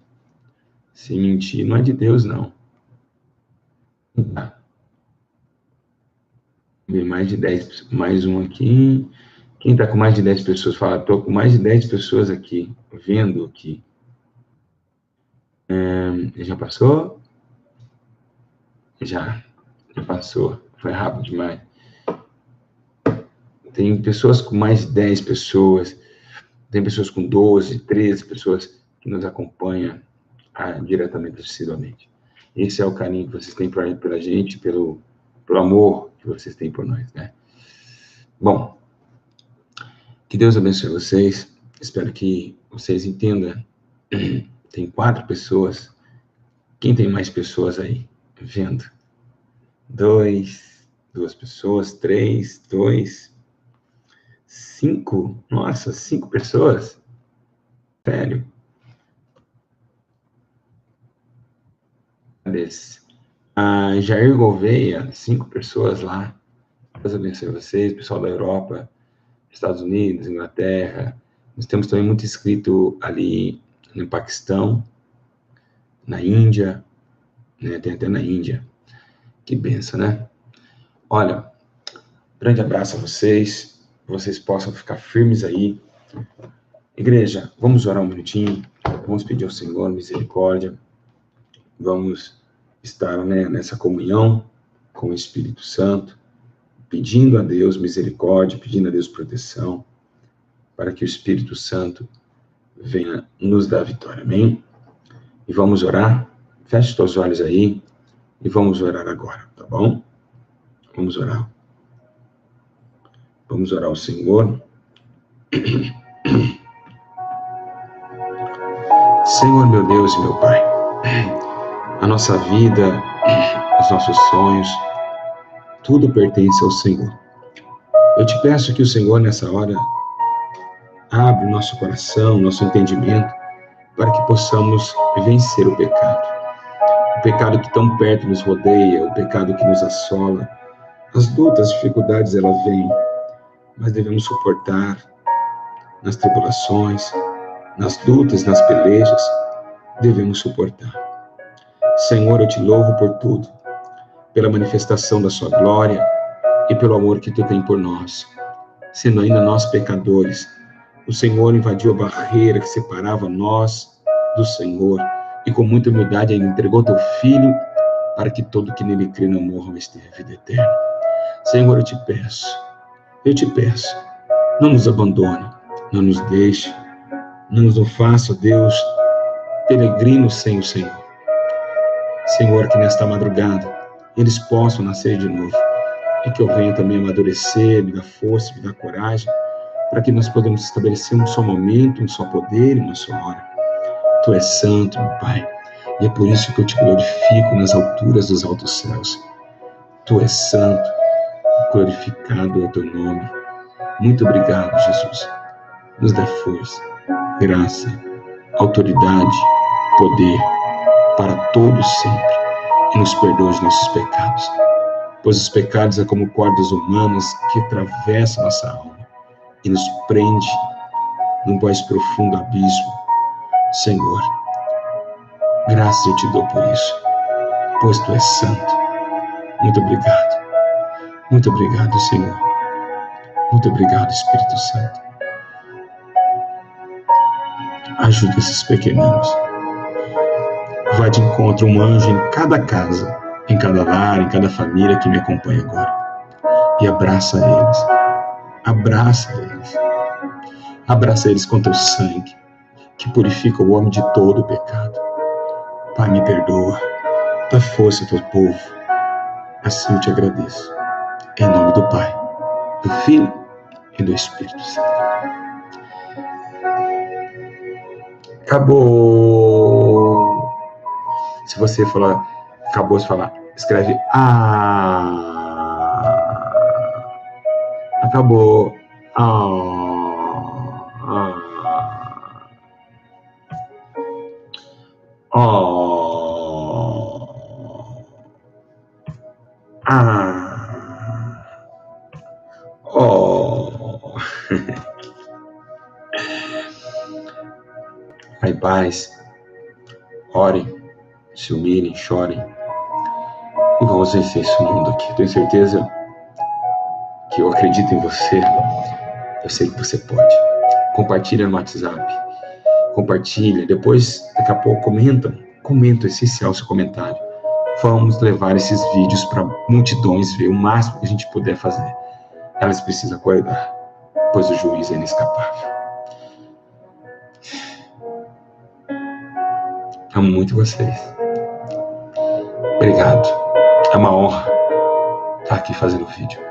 Se mentir, não é de Deus, não. Tem mais de 10, mais um aqui. Quem está com mais de 10 pessoas, fala, estou com mais de 10 pessoas aqui, vendo aqui. Já passou? Já passou. Foi rápido demais. Tem pessoas com mais de 10 pessoas, tem pessoas com 12, 13 pessoas que nos acompanham diretamente, assiduamente. Esse é o carinho que vocês têm pela gente, pelo amor que vocês têm por nós, né? Bom, que Deus abençoe vocês. Espero que vocês entendam. Tem 4 pessoas. Quem tem mais pessoas aí vendo? 2 pessoas, 3, 2, 5. Nossa, 5 pessoas? Sério? Jair Gouveia, 5 pessoas lá. Deus abençoe vocês, pessoal da Europa, Estados Unidos, Inglaterra. Nós temos também muito inscrito ali no Paquistão, na Índia, né? Tem até na Índia. Que benção, né? Olha, grande abraço a vocês, que vocês possam ficar firmes aí. Igreja, vamos orar um minutinho, vamos pedir ao Senhor misericórdia, vamos estar, né, nessa comunhão com o Espírito Santo, pedindo a Deus misericórdia, pedindo a Deus proteção, para que o Espírito Santo venha nos dar vitória, amém? E vamos orar, feche os teus olhos aí, e vamos orar agora, tá bom? Vamos orar. Vamos orar ao Senhor. Senhor, meu Deus e meu Pai, a nossa vida, os nossos sonhos, tudo pertence ao Senhor. Eu te peço que o Senhor, nessa hora, abra o nosso coração, nosso entendimento, para que possamos vencer o pecado. O pecado que tão perto nos rodeia, o pecado que nos assola. As lutas, as dificuldades, elas vêm, mas devemos suportar nas tribulações, nas lutas, nas pelejas, devemos suportar. Senhor, eu te louvo por tudo, pela manifestação da sua glória e pelo amor que tu tem por nós. Sendo ainda nós pecadores, o Senhor invadiu a barreira que separava nós do Senhor e com muita humildade ainda entregou teu Filho para que todo que nele crê não morra, mas tenha vida eterna. Senhor, eu te peço, não nos abandone, não nos deixe, não nos faça, Deus, peregrinos sem o Senhor. Senhor, que nesta madrugada eles possam nascer de novo e que eu venha também amadurecer, me dar força, me dar coragem, para que nós possamos estabelecer um só momento, um só poder e uma só hora. Tu és santo, meu Pai, e é por isso que eu te glorifico nas alturas dos altos céus. Tu és santo, glorificado é o teu nome. Muito obrigado, Jesus. Nos dá força, graça, autoridade, poder, para todos sempre, e nos perdoa os nossos pecados, pois os pecados é como cordas humanas que atravessam nossa alma e nos prende num mais profundo abismo. Senhor, graças eu te dou por isso, pois tu és santo. Muito obrigado, Senhor. Muito obrigado, Espírito Santo. Ajuda esses pequeninos. Vai de encontro um anjo em cada casa, em cada lar, em cada família que me acompanha agora. E abraça eles. Abraça eles com teu sangue, que purifica o homem de todo o pecado. Pai, me perdoa. Dá força ao teu povo. Assim eu te agradeço. Em nome do Pai, do Filho e do Espírito Santo. Acabou. Se você falar, acabou de falar, escreve acabou. Aí, paz, orem, se humilhem, chorem e vamos vencer esse mundo aqui. Tenho certeza que eu acredito em você. Eu sei que você pode. Compartilha no WhatsApp. Compartilha. Depois, daqui a pouco, comenta. Comenta, é essencial o seu comentário. Vamos levar esses vídeos para multidões ver o máximo que a gente puder fazer. Elas precisam acordar, pois o juízo é inescapável. Amo muito vocês. Obrigado. É uma honra estar aqui fazendo o vídeo.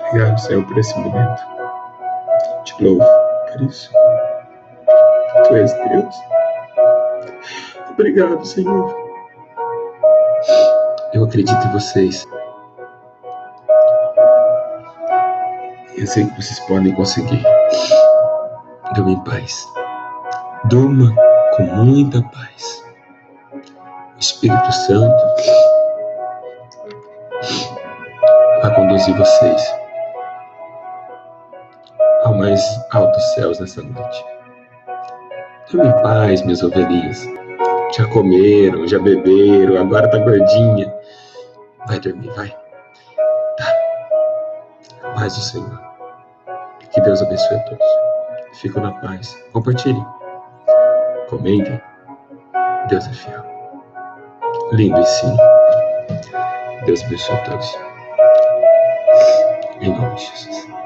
Obrigado, Senhor, por esse momento. Te louvo por isso. Tu és Deus. Obrigado, Senhor. Eu acredito em vocês. Eu sei que vocês podem conseguir. Durma em paz. Durma com muita paz. O Espírito Santo vai conduzir vocês ao mais altos céus nessa noite. Durma em paz, minhas ovelhinhas. Já comeram, já beberam, agora tá gordinha. Vai dormir, vai. Tá. A paz do Senhor. Que Deus abençoe a todos. Fiquem na paz. Compartilhem. Comentem. Deus é fiel. Lindo ensino. Deus abençoe a todos. Em nome de Jesus.